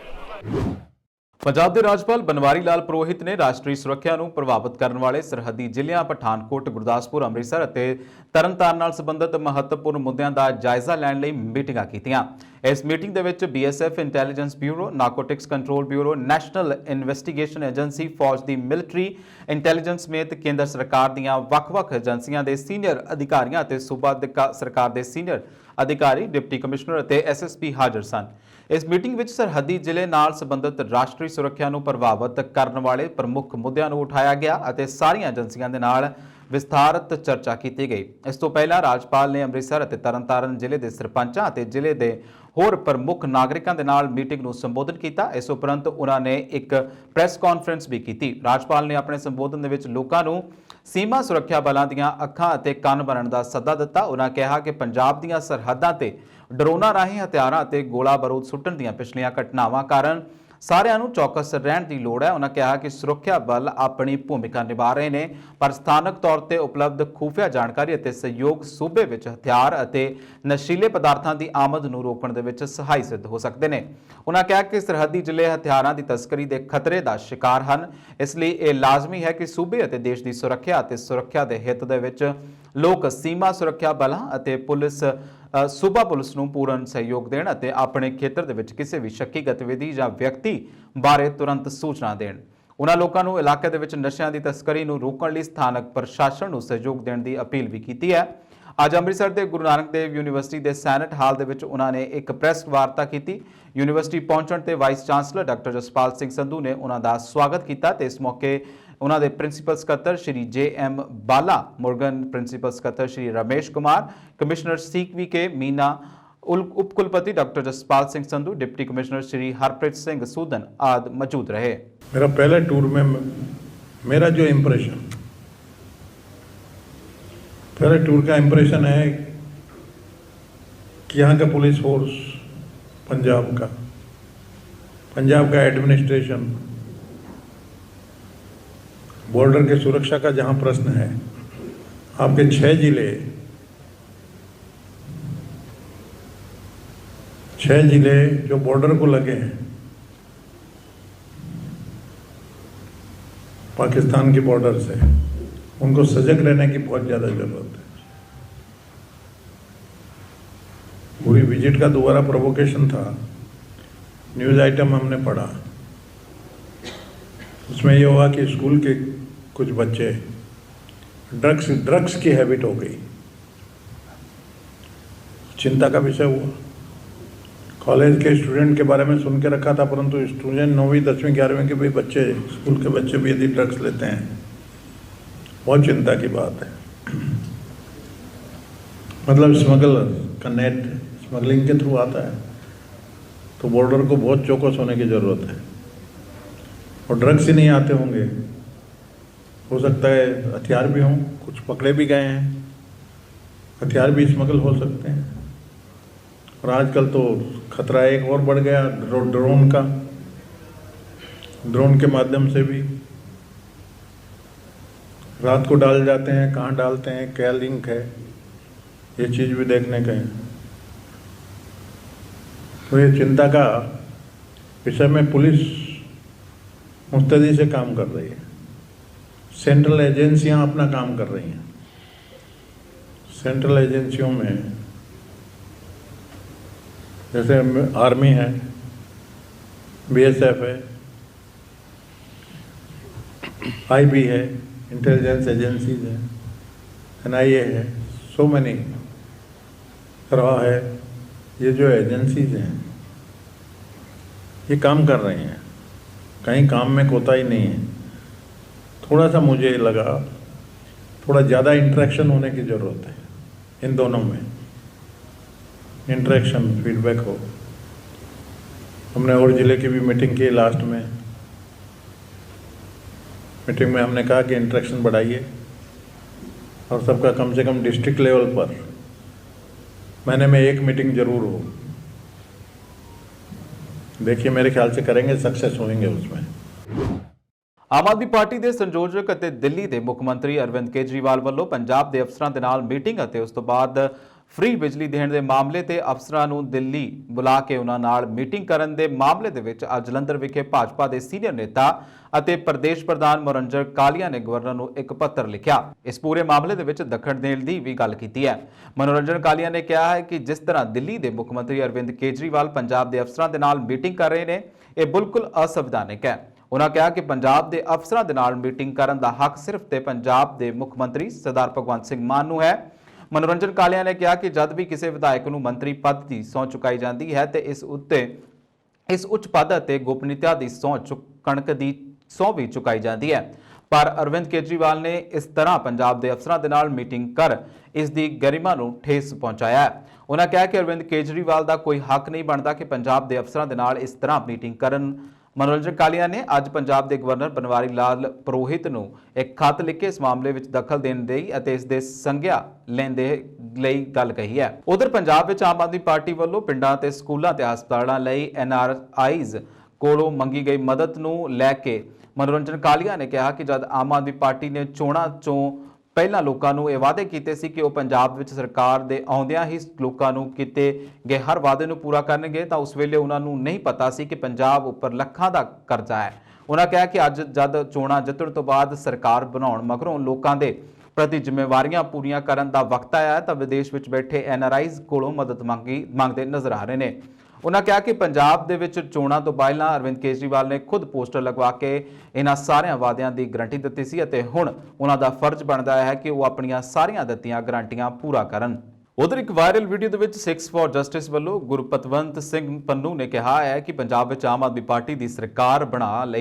ਪੰਜਾਬ ਦੇ ਰਾਜਪਾਲ ਬਨਵਾਰੀ ਲਾਲ ਪੁਰੋਹਿਤ ਨੇ ਰਾਸ਼ਟਰੀ ਸੁਰੱਖਿਆ ਨੂੰ ਪ੍ਰਭਾਵਿਤ ਕਰਨ ਵਾਲੇ ਸਰਹੱਦੀ ਜ਼ਿਲ੍ਹਿਆਂ ਪਠਾਨਕੋਟ, ਗੁਰਦਾਸਪੁਰ, ਅੰਮ੍ਰਿਤਸਰ ਅਤੇ ਤਰਨਤਾਰਨ ਨਾਲ ਸੰਬੰਧਿਤ ਮਹੱਤਵਪੂਰਨ ਮੁੱਦਿਆਂ ਦਾ ਜਾਇਜ਼ਾ ਲੈਣ ਲਈ ਮੀਟਿੰਗਾਂ ਕੀਤੀਆਂ। ਇਸ ਮੀਟਿੰਗ ਦੇ ਵਿੱਚ BSF intelligence bureau, narcotics control bureau, national investigation agency, ਫੌਜ ਦੀ ਮਿਲਟਰੀ ਇੰਟੈਲੀਜੈਂਸ ਸਮੇਤ ਕੇਂਦਰ ਸਰਕਾਰ ਦੀਆਂ ਵੱਖ-ਵੱਖ ਏਜੰਸੀਆਂ ਦੇ ਸੀਨੀਅਰ ਅਧਿਕਾਰੀਆਂ ਅਤੇ ਸੂਬਾ ਸਰਕਾਰ ਦੇ ਸੀਨੀਅਰ ਅਧਿਕਾਰੀ, ਡਿਪਟੀ ਕਮਿਸ਼ਨਰ ਅਤੇ SSP ਹਾਜ਼ਰ ਸਨ। ਇਸ ਮੀਟਿੰਗ ਵਿੱਚ ਸਰਹੱਦੀ ਜ਼ਿਲ੍ਹੇ ਨਾਲ ਸੰਬੰਧਿਤ ਰਾਸ਼ਟਰੀ ਸੁਰੱਖਿਆ ਨੂੰ ਪ੍ਰਭਾਵਿਤ ਕਰਨ ਵਾਲੇ ਪ੍ਰਮੁੱਖ ਮੁੱਦਿਆਂ ਨੂੰ ਉਠਾਇਆ ਗਿਆ ਅਤੇ ਸਾਰੀਆਂ ਏਜੰਸੀਆਂ ਦੇ ਨਾਲ ਵਿਸਥਾਰਤ ਚਰਚਾ ਕੀਤੀ ਗਈ। ਇਸ ਤੋਂ ਪਹਿਲਾਂ ਰਾਜਪਾਲ ਨੇ ਅੰਮ੍ਰਿਤਸਰ ਅਤੇ ਤਰਨਤਾਰਨ ਜ਼ਿਲ੍ਹੇ ਦੇ ਸਰਪੰਚਾਂ ਅਤੇ ਜ਼ਿਲ੍ਹੇ ਦੇ ਹੋਰ ਪ੍ਰਮੁੱਖ ਨਾਗਰਿਕਾਂ ਦੇ ਨਾਲ ਮੀਟਿੰਗ ਨੂੰ ਸੰਬੋਧਨ ਕੀਤਾ। ਇਸ ਉਪਰੰਤ ਉਹਨਾਂ ਨੇ ਇੱਕ ਪ੍ਰੈਸ ਕਾਨਫਰੰਸ ਵੀ ਕੀਤੀ। ਰਾਜਪਾਲ ਨੇ ਆਪਣੇ ਸੰਬੋਧਨ ਦੇ ਵਿੱਚ ਲੋਕਾਂ ਨੂੰ ਸੀਮਾ ਸੁਰੱਖਿਆ ਬਲਾਂ ਦੀਆਂ ਅੱਖਾਂ ਅਤੇ ਕੰਨ ਬਣਨ ਦਾ ਸੱਦਾ ਦਿੱਤਾ। ਉਹਨਾਂ ਕਿਹਾ ਕਿ ਪੰਜਾਬ ਦੀਆਂ ਸਰਹੱਦਾਂ ਤੇ ਡਰੋਨਾਂ ਰਾਹੀਂ ਹਥਿਆਰਾਂ ਅਤੇ ਗੋਲਾ ਬਾਰੂਦ ਸੁੱਟਣ ਦੀਆਂ ਪਿਛਲੀਆਂ ਘਟਨਾਵਾਂ ਕਾਰਨ ਸਾਰਿਆਂ ਨੂੰ ਚੌਕਸ ਰਹਿਣ ਦੀ ਲੋੜ ਹੈ। ਉਹਨਾਂ ਕਿਹਾ ਕਿ ਸੁਰੱਖਿਆ ਬਲ ਆਪਣੀ ਭੂਮਿਕਾ ਨਿਭਾ ਰਹੇ ਨੇ, ਪਰ ਸਥਾਨਕ ਤੌਰ ਤੇ ਉਪਲਬਧ ਖੂਫੀਆ ਜਾਣਕਾਰੀ ਅਤੇ ਸਹਿਯੋਗ ਸੂਬੇ ਵਿੱਚ ਹਥਿਆਰ ਅਤੇ ਨਸ਼ੀਲੇ ਪਦਾਰਥਾਂ ਦੀ ਆਮਦ ਨੂੰ ਰੋਕਣ ਦੇ ਵਿੱਚ ਸਹਾਈ ਸਿੱਧ ਹੋ ਸਕਦੇ ਨੇ। ਉਹਨਾਂ ਕਿਹਾ ਕਿ ਸਰਹੱਦੀ ਜ਼ਿਲ੍ਹੇ ਹਥਿਆਰਾਂ ਦੀ ਤਸਕਰੀ ਦੇ ਖਤਰੇ ਦਾ ਸ਼ਿਕਾਰ ਹਨ, ਇਸ ਲਈ ਇਹ ਲਾਜ਼ਮੀ ਹੈ ਕਿ ਸੂਬੇ ਅਤੇ ਦੇਸ਼ ਦੀ ਸੁਰੱਖਿਆ ਅਤੇ ਸੁਰੱਖਿਆ ਦੇ ਹਿੱਤ ਦੇ ਵਿੱਚ ਲੋਕ ਸੀਮਾ ਸੁਰੱਖਿਆ ਬਲਾਂ ਅਤੇ ਸੂਬਾ ਪੁਲਿਸ ਨੂੰ ਪੂਰਨ ਸਹਿਯੋਗ ਦੇਣ ਅਤੇ ਆਪਣੇ ਖੇਤਰ ਦੇ ਵਿੱਚ ਕਿਸੇ ਵੀ ਸ਼ੱਕੀ ਗਤੀਵਿਧੀ ਜਾਂ ਵਿਅਕਤੀ ਬਾਰੇ ਤੁਰੰਤ ਸੂਚਨਾ ਦੇਣ। ਉਹਨਾਂ ਲੋਕਾਂ ਨੂੰ ਇਲਾਕੇ ਦੇ ਵਿੱਚ ਨਸ਼ਿਆਂ ਦੀ ਤਸਕਰੀ ਨੂੰ ਰੋਕਣ ਲਈ ਸਥਾਨਕ ਪ੍ਰਸ਼ਾਸਨ ਨੂੰ ਸਹਿਯੋਗ ਦੇਣ ਦੀ ਅਪੀਲ ਵੀ ਕੀਤੀ ਹੈ। ਅੱਜ ਅੰਮ੍ਰਿਤਸਰ ਦੇ ਗੁਰੂ ਨਾਨਕ ਦੇਵ ਯੂਨੀਵਰਸਿਟੀ ਦੇ ਸੈਨੇਟ ਹਾਲ ਦੇ ਵਿੱਚ ਉਹਨਾਂ ਨੇ ਇੱਕ ਪ੍ਰੈਸ ਵਾਰਤਾ ਕੀਤੀ। ਯੂਨੀਵਰਸਿਟੀ ਪਹੁੰਚਣ ਤੇ vice chancellor doctor Jaspal Singh Sandhu ਨੇ ਉਹਨਾਂ ਦਾ ਸਵਾਗਤ ਕੀਤਾ ਤੇ ਇਸ ਮੌਕੇ ਉਹਨਾਂ ਦੇ ਪ੍ਰਿੰਸੀਪਲ ਸਕੱਤਰ ਸ਼੍ਰੀ JM ਬਾਲਾ ਮੁਰਗਨ, ਪ੍ਰਿੰਸੀਪਲ ਸਕੱਤਰ ਸ਼੍ਰੀ ਰਮੇਸ਼ ਕੁਮਾਰ, ਕਮਿਸ਼ਨਰ CVK ਮੀਨਾ, उप कुलपति doctor Jaspal Singh Sandhu, deputy commissioner Shri Harpreet Singh Sudan आदि मौजूद रहे। मेरा पहले टूर में मेरा जो इम्प्रेशन, पहले टूर का इम्प्रेशन है कि यहाँ का पुलिस फोर्स, पंजाब का एडमिनिस्ट्रेशन, बॉर्डर के सुरक्षा का जहाँ प्रश्न है, आपके 6 जिले जो बॉर्डर को लगे हैं, पाकिस्तान की बॉर्डर से, उनको सजग रहने की बहुत ज़्यादा ज़रूरत है। पूरी विजिट का दोबारा प्रोवोकेशन था, न्यूज़ आइटम हमने पढ़ा, उसमें ये हुआ कि स्कूल के कुछ बच्चे ड्रग्स की हैबिट हो गई, चिंता का विषय हुआ। कॉलेज के स्टूडेंट के बारे में सुन के रखा था, परंतु स्टूडेंट 9वीं 10वीं 11वीं के भी बच्चे, स्कूल के बच्चे भी यदि ड्रग्स लेते हैं, बहुत चिंता की बात है। मतलब स्मगलर का नेट स्मगलिंग के थ्रू आता है, तो बॉर्डर को बहुत चौकस होने की ज़रूरत है। और ड्रग्स ही नहीं आते होंगे, हो सकता है हथियार भी हों, कुछ पकड़े भी गए हैं, हथियार भी स्मगल हो सकते हैं। और आजकल तो खतरा एक और बढ़ गया ड्रोन का, ड्रोन के माध्यम से भी रात को डाल जाते हैं, कहाँ डालते हैं, क्या लिंक है, ये चीज़ भी देखने का है। तो ये चिंता का विषय में पुलिस मुस्तैदी से काम कर रही है, सेंट्रल एजेंसियां अपना काम कर रही हैं। सेंट्रल एजेंसियों में जैसे आर्मी है, BSF है, IB है, इंटेलिजेंस एजेंसीज है, NIA है, सो मैनी रॉ है, ये जो एजेंसीज हैं ये काम कर रही हैं, कहीं काम में कोताही नहीं है। थोड़ा सा मुझे लगा थोड़ा ज़्यादा इंटरेक्शन होने की ज़रूरत है, इन दोनों में इंटरेक्शन फीडबैक हो। हमने और ज़िले की भी मीटिंग की लास्ट में। मीटिंग में हमने कहा कि इंटरेक्शन बढ़ाइए और सबका कम से कम डिस्ट्रिक्ट लेवल पर महीने में 1 मीटिंग जरूर हो। देखिए, मेरे ख्याल से करेंगे, सक्सेस होंगे उसमें। ਆਮ ਆਦਮੀ ਪਾਰਟੀ ਦੇ ਸੰਯੋਜਕ ਅਤੇ ਦਿੱਲੀ ਦੇ ਮੁੱਖ ਮੰਤਰੀ ਅਰਵਿੰਦ ਕੇਜਰੀਵਾਲ ਵੱਲੋਂ ਪੰਜਾਬ ਦੇ ਅਫਸਰਾਂ ਦੇ ਨਾਲ ਮੀਟਿੰਗ ਅਤੇ ਉਸ ਤੋਂ ਬਾਅਦ ਫ੍ਰੀ ਬਿਜਲੀ ਦੇਣ ਦੇ ਮਾਮਲੇ ਤੇ ਅਫਸਰਾਂ ਨੂੰ ਦਿੱਲੀ ਬੁਲਾ ਕੇ ਉਹਨਾਂ ਨਾਲ ਮੀਟਿੰਗ ਕਰਨ ਦੇ ਮਾਮਲੇ ਦੇ ਵਿੱਚ ਅੱਜ ਜਲੰਧਰ ਵਿਖੇ ਭਾਜਪਾ ਦੇ ਸੀਨੀਅਰ ਨੇਤਾ ਅਤੇ ਪ੍ਰਦੇਸ਼ ਪ੍ਰਧਾਨ ਮਨੋਰੰਜਨ ਕਾਲੀਆ ਨੇ ਗਵਰਨਰ ਨੂੰ ਇੱਕ ਪੱਤਰ ਲਿਖਿਆ। ਇਸ ਪੂਰੇ ਮਾਮਲੇ ਦੇ ਵਿੱਚ ਦੱਖਣ ਦੇਣ ਦੀ ਵੀ ਗੱਲ ਕੀਤੀ ਹੈ। ਮਨੋਰੰਜਨ ਕਾਲੀਆ ਨੇ ਕਿਹਾ ਹੈ ਕਿ ਜਿਸ ਤਰ੍ਹਾਂ ਦਿੱਲੀ ਦੇ ਮੁੱਖ ਮੰਤਰੀ ਅਰਵਿੰਦ ਕੇਜਰੀਵਾਲ ਪੰਜਾਬ ਦੇ ਅਫਸਰਾਂ ਦੇ ਨਾਲ ਮੀਟਿੰਗ ਕਰ ਰਹੇ ਨੇ, ਇਹ ਬਿਲਕੁਲ ਅਸੰਵਿਧਾਨਿਕ ਹੈ। उन्होंने कहा कि पंजाब के अफसरों के नाल मीटिंग करने का हक सिर्फ ते पंजाब के मुख मंत्री सरदार भगवंत सिंह मान नूं है। मनोरंजन कालिया ने कहा कि जब भी किसी विधायक नूं मंत्री पद की सौं चुकाई जाती है तो इस उच्च पद ते गोपनीयता की सौं चुकण की सौं भी चुकाई जाती है, पर अरविंद केजरीवाल ने इस तरह पंजाब के अफसरों के नाल मीटिंग कर इसकी गरिमा नूं ठेस पहुंचाया है। उन्होंने कहा कि अरविंद केजरीवाल का कोई हक नहीं बनता कि पंजाब के अफसरों के नाल इस तरह मीटिंग करन। मनोरंजन कालिया ने अज पंजाब के गवर्नर बनवारी लाल पुरोहित नूं एक खत लिख के इस मामले में दखल देने दी ਅਤੇ ਇਸ ਦੇ ਸੰਗਿਆ ਲੈਣ ਦੇ ਲਈ ਗੱਲ ਕਹੀ ਹੈ। उधर पंजाब ਵਿੱਚ आम आदमी पार्टी ਵੱਲੋਂ ਪਿੰਡਾਂ ਤੇ ਸਕੂਲਾਂ ਤੇ ਹਸਪਤਾਲਾਂ ਲਈ NRIs ਕੋਲੋਂ ਮੰਗੀ ਗਈ ਮਦਦ ਨੂੰ ਲੈ ਕੇ मनोरंजन कालिया ने कहा कि जब आम आदमी पार्टी ने चोणां चों ਪਹਿਲਾਂ ਲੋਕਾਂ ਨੂੰ ਇਹ ਵਾਅਦੇ ਕੀਤੇ ਸੀ ਕਿ ਉਹ ਪੰਜਾਬ ਵਿੱਚ ਸਰਕਾਰ ਦੇ ਆਉਂਦਿਆਂ ਹੀ ਲੋਕਾਂ ਨੂੰ ਕੀਤੇ ਗਏ ਹਰ ਵਾਅਦੇ ਨੂੰ ਪੂਰਾ ਕਰਨਗੇ, ਤਾਂ ਉਸ ਵੇਲੇ ਉਹਨਾਂ ਨੂੰ ਨਹੀਂ ਪਤਾ ਸੀ ਕਿ ਪੰਜਾਬ ਉੱਪਰ ਲੱਖਾਂ ਦਾ ਕਰਜ਼ਾ ਹੈ। ਉਹਨਾਂ ਕਿਹਾ ਕਿ ਅੱਜ ਜਦ ਚੋਣਾਂ ਜਿੱਤਣ ਤੋਂ ਬਾਅਦ ਸਰਕਾਰ ਬਣਾਉਣ ਮਗਰੋਂ ਲੋਕਾਂ ਦੇ ਪ੍ਰਤੀ ਜ਼ਿੰਮੇਵਾਰੀਆਂ ਪੂਰੀਆਂ ਕਰਨ ਦਾ ਵਕਤ ਆਇਆ ਤਾਂ ਵਿਦੇਸ਼ ਵਿੱਚ ਬੈਠੇ NRIs ਕੋਲੋਂ ਮਦਦ ਮੰਗਦੇ ਨਜ਼ਰ ਆ ਰਹੇ ਨੇ। उन्होंने कहा कि पंजाब दे विच चोणां तो पहलां अरविंद केजरीवाल ने खुद पोस्टर लगवा के इन्हां सारियां वादियां दी गारंटी दित्ती सी अते हुण उन्हां दा फर्ज बनदा है कि वो अपणियां सारियां दित्तियां गारंटियां पूरा करन। उधर एक viral video they which six for justice ਵੱਲੋਂ गुरपतवंत सिंह पन्नू ने कहा है कि पंजाब विच आम आदमी पार्टी ਦੀ ਸਰਕਾਰ ਬਣਾਉਣ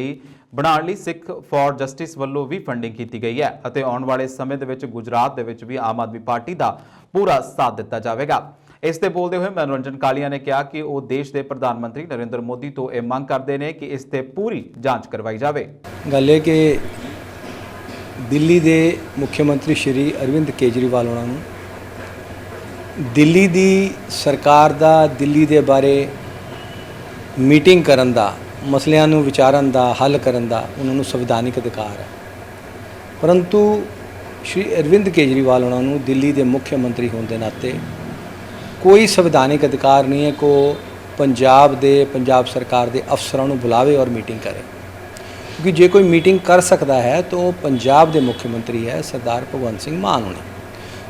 ਲਈ ਸਿੱਖ ਫॉर ਜਸਟਿਸ ਵੱਲੋਂ ਵੀ ਫੰਡਿੰਗ ਕੀਤੀ ਗਈ ਹੈ ਅਤੇ ਆਉਣ ਵਾਲੇ ਸਮੇਂ ਦੇ ਵਿੱਚ ਗੁਜਰਾਤ ਦੇ ਵਿੱਚ ਵੀ ਆਮ ਆਦਮੀ ਪਾਰਟੀ ਦਾ ਪੂਰਾ ਸਾਥ ਦਿੱਤਾ ਜਾਵੇਗਾ। ਇਸ ਤੇ ਬੋਲਦੇ ਹੋਏ ਮਨੋਰੰਜਨ ਕਾਲੀਆ ਨੇ ਕਿਹਾ ਕਿ ਉਹ ਦੇਸ਼ ਦੇ ਪ੍ਰਧਾਨ ਮੰਤਰੀ ਨਰਿੰਦਰ ਮੋਦੀ ਤੋਂ ਇਹ ਮੰਗ ਕਰਦੇ ਨੇ ਕਿ ਇਸ ਤੇ ਪੂਰੀ ਜਾਂਚ ਕਰਵਾਈ ਜਾਵੇ। ਗੱਲ ਇਹ ਕਿ ਦਿੱਲੀ ਦੇ ਮੁੱਖ ਮੰਤਰੀ ਸ਼੍ਰੀ ਅਰਵਿੰਦ ਕੇਜਰੀਵਾਲ ਉਹਨਾਂ ਨੂੰ ਦਿੱਲੀ ਦੀ ਸਰਕਾਰ ਦਾ ਦਿੱਲੀ ਦੇ ਬਾਰੇ ਮੀਟਿੰਗ ਕਰਨ ਦਾ, ਮਸਲਿਆਂ ਨੂੰ ਵਿਚਾਰਨ ਦਾ, ਹੱਲ ਕਰਨ ਦਾ ਉਹਨਾਂ ਨੂੰ ਸੰਵਿਧਾਨਿਕ ਅਧਿਕਾਰ ਹੈ, ਪਰੰਤੂ ਸ਼੍ਰੀ ਅਰਵਿੰਦ ਕੇਜਰੀਵਾਲ ਉਹਨਾਂ ਨੂੰ ਦਿੱਲੀ ਦੇ ਮੁੱਖ ਮੰਤਰੀ ਹੋਣ ਦੇ ਨਾਤੇ कोई संवैधानिक अधिकार नहीं है को पंजाब सरकार के अफसरों को बुलावे और मीटिंग करे, क्योंकि जे कोई मीटिंग कर सकता है तो पंजाब के मुख्यमंत्री है सरदार भगवंत सिंह मान होने।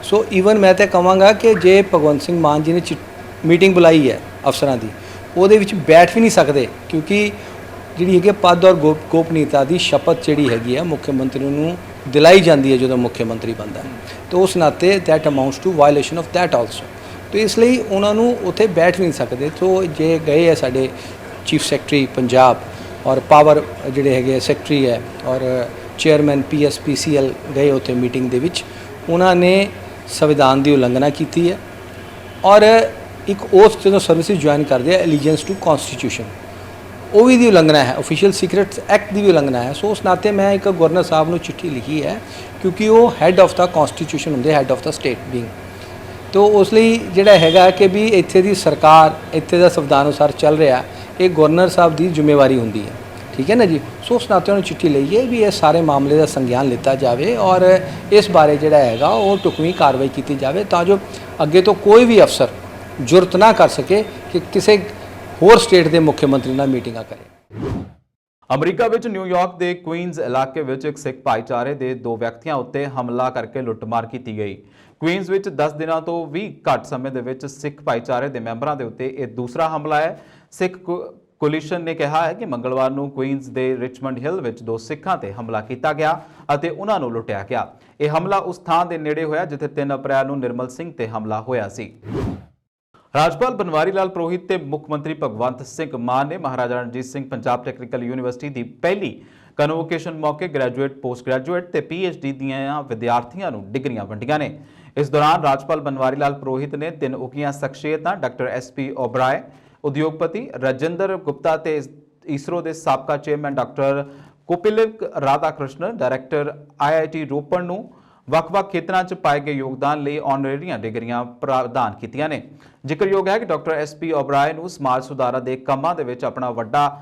सो ईवन मैं तो कहांगा कि जे भगवंत सिंह मान जी ने मीटिंग बुलाई है अफसरों की, ਉਹਦੇ ਵਿੱਚ बैठ भी नहीं सकते, क्योंकि ਜਿਹੜੀ ਹੈਗੀ पद और गोपनीयता की शपथ ਜਿਹੜੀ ਹੈਗੀ ਹੈ ਮੁੱਖ ਮੰਤਰੀ ਨੂੰ ਦਿਲਾਈ ਜਾਂਦੀ ਹੈ ਜਦੋਂ ਮੁੱਖ ਮੰਤਰੀ ਬਣਦਾ, तो उस नाते that amounts to violation of that also. तो इसलिए उन्होंने उत्थे बैठ भी नहीं सकते। तो जे गए है साडे चीफ सैकटरी पंजाब और पावर जिहड़े हैगे सैकटरी है और चेयरमैन PSPCL गए उत्थे मीटिंग दे विच, उन्होंने संविधान की उलंघना की है और एक ओथ जो सर्विसिज ज्वाइन करते हैं एलीजेंस टू कॉन्स्टिट्यूशन, वो भी दी उलंघना है, ऑफिशियल सीक्रेट्स एक्ट की भी उलंघना है। सो उस नाते मैं एक गवर्नर साहब को चिट्ठी लिखी है, क्योंकि वो हैड ऑफ द कॉन्स्टिट्यूशन होंगे, had of the state being. तो उस लिए जिहड़ा हैगा कि भी इत्थे दी सरकार इत्थे दा संविधान अनुसार चल रहा, ये गवर्नर साहब की जिम्मेवारी होंदी है, ठीक है ना जी। सो उस नाते उन्होंने चिट्ठी लई है भी ये सारे मामले का संज्ञान लिता जाए और इस बारे जिहड़ा हैगा वो ढुकवीं कार्रवाई की जाए, तां जो अगे तो कोई भी अफसर जुरत ना कर सके कि किसी होर स्टेट के मुख्यमंत्री नाल मीटिंगां करे। अमरीका विच न्यूयॉर्क के क्वीनस इलाके विच एक सिख भाईचारे के 2 व्यक्तियों उत्ते हमला करके लुੱਟਮਾਰ की गई। क्वीनस विच 10 दिनों तो भी घट समय दे विच सिख भाईचारे के मैंबरों के उत्ते यह दूसरा हमला है। सिख कोलिशन ने कहा है कि मंगलवार को क्वीनस के रिचमंड हिल विच 2 सिखां ते हमला किया गया और उन्हां नूं लुटिया गया। यह हमला उस थां के नेड़े होया जिथे 3 अप्रैल को निर्मल सिंह ते हमला होया सी। राज्यपाल बनवारी लाल पुरोहित ते मुख्य मंत्री भगवंत सिंह मान ने महाराजा रणजीत सिंह पंजाब टैक्नीकल यूनिवर्सिटी की पहली ਕਨਵੋਕੇਸ਼ਨ ਮੌਕੇ ਗ੍ਰੈਜੂਏਟ, ਪੋਸਟ ਗ੍ਰੈਜੂਏਟ ਤੇ PhD ਦੀਆਂ ਵਿਦਿਆਰਥੀਆਂ ਨੂੰ ਡਿਗਰੀਆਂ ਵੰਡੀਆਂ ਨੇ। ਇਸ ਦੌਰਾਨ ਰਾਜਪਾਲ ਬਨਵਾਰੀ ਲਾਲ ਪੁਰੋਹਿਤ ਨੇ 3 ਉੱਘੀਆਂ ਸ਼ਖਸੀਅਤਾਂ ਡਾਕਟਰ SP ਓਬਰਾਏ, ਉਦਯੋਗਪਤੀ ਰਾਜਿੰਦਰ ਗੁਪਤਾ ਤੇ ਈਸਰੋ ਦੇ ਸਾਬਕਾ chairman doctor Koppillil Radhakrishnan, director IIT Ropar ਨੂੰ ਵੱਖ-ਵੱਖ ਖੇਤਰਾਂ 'ਚ ਪਾਏ ਗਏ ਯੋਗਦਾਨ ਲਈ ਆਨਰੇਰੀਆਂ ਡਿਗਰੀਆਂ ਪ੍ਰਦਾਨ ਕੀਤੀਆਂ ਨੇ। ਜ਼ਿਕਰਯੋਗ ਹੈ ਕਿ ਡਾਕਟਰ SP ਓਬਰਾਏ ਨੂੰ ਸਮਾਜ ਸੁਧਾਰਾਂ ਦੇ ਕੰਮਾਂ ਦੇ ਵਿੱਚ ਆਪਣਾ ਵੱਡਾ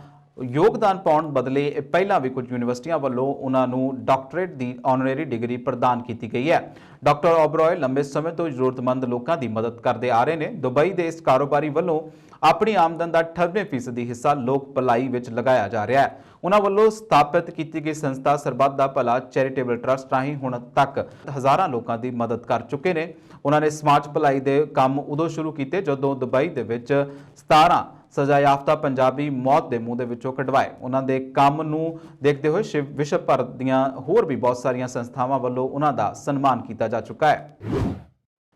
ਯੋਗਦਾਨ ਪਾਉਣ ਬਦਲੇ ਪਹਿਲਾਂ ਵੀ ਕੁਝ ਯੂਨੀਵਰਸਿਟੀਆਂ ਵੱਲੋਂ ਉਹਨਾਂ ਨੂੰ ਡਾਕਟਰੇਟ ਦੀ ਆਨਰੇਰੀ ਡਿਗਰੀ ਪ੍ਰਦਾਨ ਕੀਤੀ ਗਈ ਹੈ। ਡਾਕਟਰ ਓਬਰਾਏ ਲੰਬੇ ਸਮੇਂ ਤੋਂ ਜ਼ਰੂਰਤਮੰਦ ਲੋਕਾਂ ਦੀ ਮਦਦ ਕਰਦੇ ਆ ਰਹੇ ਨੇ। ਦੁਬਈ ਦੇ ਇਸ ਕਾਰੋਬਾਰੀ ਵੱਲੋਂ ਆਪਣੀ ਆਮਦਨ ਦਾ 98% ਹਿੱਸਾ ਲੋਕ ਭਲਾਈ ਵਿੱਚ ਲਗਾਇਆ ਜਾ ਰਿਹਾ ਹੈ। ਉਹਨਾਂ ਵੱਲੋਂ ਸਥਾਪਿਤ ਕੀਤੀ ਗਈ ਸੰਸਥਾ ਸਰਬੱਤ ਦਾ ਭਲਾ ਚੈਰੀਟੇਬਲ ਟਰਸਟ ਰਾਹੀਂ ਹੁਣ ਤੱਕ ਹਜ਼ਾਰਾਂ ਲੋਕਾਂ ਦੀ ਮਦਦ ਕਰ ਚੁੱਕੇ ਨੇ। ਉਹਨਾਂ ਨੇ ਸਮਾਜ ਭਲਾਈ ਦੇ ਕੰਮ ਉਦੋਂ ਸ਼ੁਰੂ ਕੀਤੇ ਜਦੋਂ ਦੁਬਈ ਦੇ ਵਿੱਚ 17 ਸਜ਼ਾ ਯਾਫਤਾ ਪੰਜਾਬੀ ਮੌਤ ਦੇ ਮੂੰਹ ਦੇ ਵਿੱਚੋਂ ਕਢਵਾਏ। ਉਹਨਾਂ ਦੇ ਕੰਮ ਨੂੰ ਦੇਖਦੇ ਹੋਏ ਵਿਸ਼ਵ ਭਰ ਦੀਆਂ ਹੋਰ ਵੀ ਬਹੁਤ ਸਾਰੀਆਂ ਸੰਸਥਾਵਾਂ ਵੱਲੋਂ ਉਹਨਾਂ ਦਾ ਸਨਮਾਨ ਕੀਤਾ ਜਾ ਚੁੱਕਾ ਹੈ।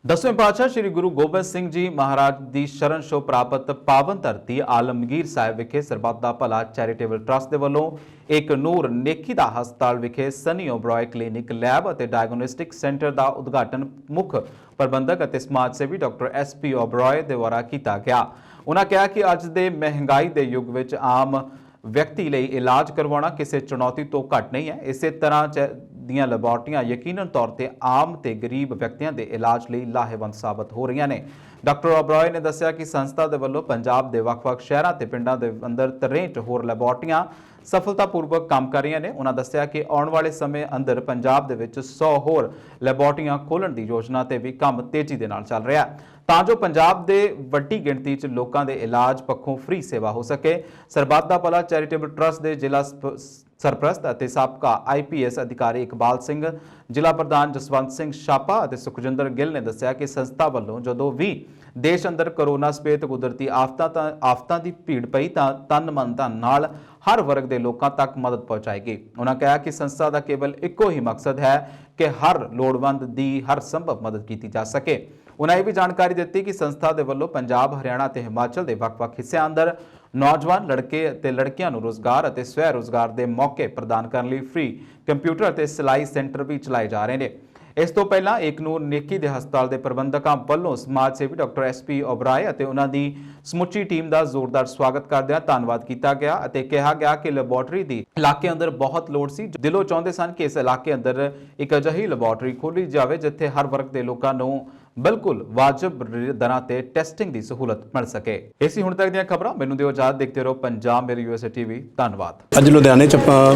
10ਵੇਂ ਪਾਤਸ਼ਾਹ ਸ੍ਰੀ ਗੁਰੂ ਗੋਬਿੰਦ ਸਿੰਘ ਜੀ ਮਹਾਰਾਜ ਦੀ ਸ਼ਰਨ ਛੋਹ ਪ੍ਰਾਪਤ ਪਾਵਨ ਧਰਤੀ ਆਲਮਗੀਰ ਸਾਹਿਬ ਵਿਖੇ ਸਰਬੱਤ ਦਾ ਭਲਾ ਚੈਰੀਟੇਬਲ ਟਰਸਟ ਦੇ ਵੱਲੋਂ ਇੱਕ ਨੂਰ ਨੇਕੀ ਦਾ ਹਸਪਤਾਲ ਵਿਖੇ ਸਨੀ ਓਬਰਾਏ ਕਲੀਨਿਕ, ਲੈਬ ਅਤੇ ਡਾਇਗਨੋਸਟਿਕ ਸੈਂਟਰ ਦਾ ਉਦਘਾਟਨ ਮੁੱਖ ਪ੍ਰਬੰਧਕ ਅਤੇ ਸਮਾਜ ਸੇਵੀ ਡਾਕਟਰ SP ਓਬਰਾਏ ਦੇ ਦੁਆਰਾ ਕੀਤਾ ਗਿਆ। ਉਹਨਾਂ ਕਿਹਾ ਕਿ ਅੱਜ ਦੇ ਮਹਿੰਗਾਈ ਦੇ ਯੁੱਗ ਵਿੱਚ ਆਮ ਵਿਅਕਤੀ ਲਈ ਇਲਾਜ ਕਰਵਾਉਣਾ ਕਿਸੇ ਚੁਣੌਤੀ ਤੋਂ ਘੱਟ ਨਹੀਂ ਹੈ। ਇਸੇ ਤਰ੍ਹਾਂ ਦੀਆਂ ਲੈਬੋਰਟਰੀਆਂ ਯਕੀਨਨ ਤੌਰ ਤੇ ਆਮ ਤੇ ਗਰੀਬ ਵਿਅਕਤੀਆਂ ਦੇ ਇਲਾਜ ਲਈ ਲਾਹੇਵੰਦ ਸਾਬਤ ਹੋ ਰਹੀਆਂ ਨੇ। ਡਾਕਟਰ ਓਬਰਾਏ ਨੇ ਦੱਸਿਆ ਕਿ ਸੰਸਥਾ ਦੇ ਵੱਲੋਂ ਪੰਜਾਬ ਦੇ ਵੱਖ-ਵੱਖ ਸ਼ਹਿਰਾਂ ਤੇ ਪਿੰਡਾਂ ਦੇ ਅੰਦਰ 63 ਹੋਰ ਲੈਬੋਰਟਰੀਆਂ ਸਫਲਤਾਪੂਰਵਕ ਕੰਮ ਕਰ ਰਹੀਆਂ ਨੇ। ਉਹਨਾਂ ਦੱਸਿਆ ਕਿ ਆਉਣ ਵਾਲੇ ਸਮੇਂ ਅੰਦਰ ਪੰਜਾਬ ਦੇ ਵਿੱਚ 100 ਹੋਰ ਲੈਬੋਰਟਰੀਆਂ ਖੋਲ੍ਹਣ ਦੀ ਯੋਜਨਾ ਤੇ ਵੀ ਕੰਮ ਤੇਜ਼ੀ ਦੇ ਨਾਲ ਚੱਲ ਰਿਹਾ ਹੈ ਤਾਂ ਜੋ ਪੰਜਾਬ ਦੇ ਵੱਡੀ ਗਿਣਤੀ 'ਚ ਲੋਕਾਂ ਦੇ ਇਲਾਜ ਪੱਖੋਂ ਫ੍ਰੀ ਸੇਵਾ ਹੋ ਸਕੇ। ਸਰਬੱਤ ਦਾ ਭਲਾ ਚੈਰੀਟੇਬਲ ਟਰਸਟ ਦੇ ਜ਼ਿਲ੍ਹਾ ਸਰਪ੍ਰਸਤ ਅਤੇ ਸਾਬਕਾ IPS ਅਧਿਕਾਰੀ ਇਕਬਾਲ ਸਿੰਘ, ਜ਼ਿਲ੍ਹਾ ਪ੍ਰਧਾਨ ਜਸਵੰਤ ਸਿੰਘ ਛਾਪਾ ਅਤੇ ਸੁਖਜਿੰਦਰ ਗਿੱਲ ਨੇ ਦੱਸਿਆ ਕਿ ਸੰਸਥਾ ਵੱਲੋਂ ਜਦੋਂ ਵੀ ਦੇਸ਼ ਅੰਦਰ ਕਰੋਨਾ ਸਮੇਤ ਕੁਦਰਤੀ ਆਫਤਾਂ ਦੀ ਭੀੜ ਪਈ ਤਾਂ ਤਨ ਮਨ ਧਨ ਨਾਲ ਹਰ ਵਰਗ ਦੇ ਲੋਕਾਂ ਤੱਕ ਮਦਦ ਪਹੁੰਚਾਏਗੀ। ਉਹਨਾਂ ਕਿਹਾ ਕਿ ਸੰਸਥਾ ਦਾ ਕੇਵਲ ਇੱਕੋ ਹੀ ਮਕਸਦ ਹੈ ਕਿ ਹਰ ਲੋੜਵੰਦ ਦੀ ਹਰ ਸੰਭਵ ਮਦਦ ਕੀਤੀ ਜਾ ਸਕੇ। ਉਹਨਾਂ ਇਹ ਵੀ ਜਾਣਕਾਰੀ ਦਿੱਤੀ ਕਿ ਸੰਸਥਾ ਦੇ ਵੱਲੋਂ ਪੰਜਾਬ, ਹਰਿਆਣਾ ਤੇ ਹਿਮਾਚਲ ਦੇ ਵੱਖ-ਵੱਖ ਹਿੱਸਿਆਂ ਅੰਦਰ ਨੌਜਵਾਨ ਲੜਕੇ ਅਤੇ ਲੜਕੀਆਂ ਨੂੰ ਰੋਜ਼ਗਾਰ ਅਤੇ ਸਵੈ ਰੋਜ਼ਗਾਰ ਦੇ ਮੌਕੇ ਪ੍ਰਦਾਨ ਕਰਨ ਲਈ ਫ੍ਰੀ ਕੰਪਿਊਟਰ ਅਤੇ ਸਿਲਾਈ ਸੈਂਟਰ ਵੀ ਚਲਾਏ ਜਾ ਰਹੇ ਨੇ। ਇਸ ਤੋਂ ਪਹਿਲਾਂ ਇੱਕ ਨੂਰ ਨੇਕੀ ਦੇ ਹਸਪਤਾਲ ਦੇ ਪ੍ਰਬੰਧਕਾਂ ਵੱਲੋਂ ਸਮਾਜ ਸੇਵੀ ਡਾਕਟਰ SP ਓਬਰਾਏ ਅਤੇ ਉਹਨਾਂ ਦੀ ਸਮੁੱਚੀ ਟੀਮ ਦਾ ਜ਼ੋਰਦਾਰ ਸਵਾਗਤ ਕਰਦਿਆਂ ਧੰਨਵਾਦ ਕੀਤਾ ਗਿਆ ਅਤੇ ਕਿਹਾ ਗਿਆ ਕਿ ਲੈਬੋਰਟਰੀ ਦੀ ਇਲਾਕੇ ਅੰਦਰ ਬਹੁਤ ਲੋੜ ਸੀ। ਦਿਲੋਂ ਚਾਹੁੰਦੇ ਸਨ ਕਿ ਇਸ ਇਲਾਕੇ ਅੰਦਰ ਇੱਕ ਅਜਿਹੀ ਲੈਬੋਰਟਰੀ ਖੋਲ੍ਹੀ ਜਾਵੇ ਜਿੱਥੇ ਹਰ ਵਰਗ ਦੇ ਲੋਕਾਂ ਨੂੰ ਬਿਲਕੁਲ ਵਾਜਬ ਦਰਾਂ ਤੇ ਟੈਸਟਿੰਗ ਦੀ ਸਹੂਲਤ ਮਿਲ ਸਕੇ। ਇਸੀ ਹੁਣ ਤੱਕ ਦੀਆਂ ਖਬਰਾਂ। ਮੈਨੂੰ ਦਿਓ ਇਜਾਜ਼ਤ, ਦੇਖਦੇ ਰਹੋ ਪੰਜਾਬ ਮੇਰੀ USA TV। ਧੰਨਵਾਦ। ਅੱਜ ਲੁਧਿਆਣੇ 'ਚ ਆਪਾਂ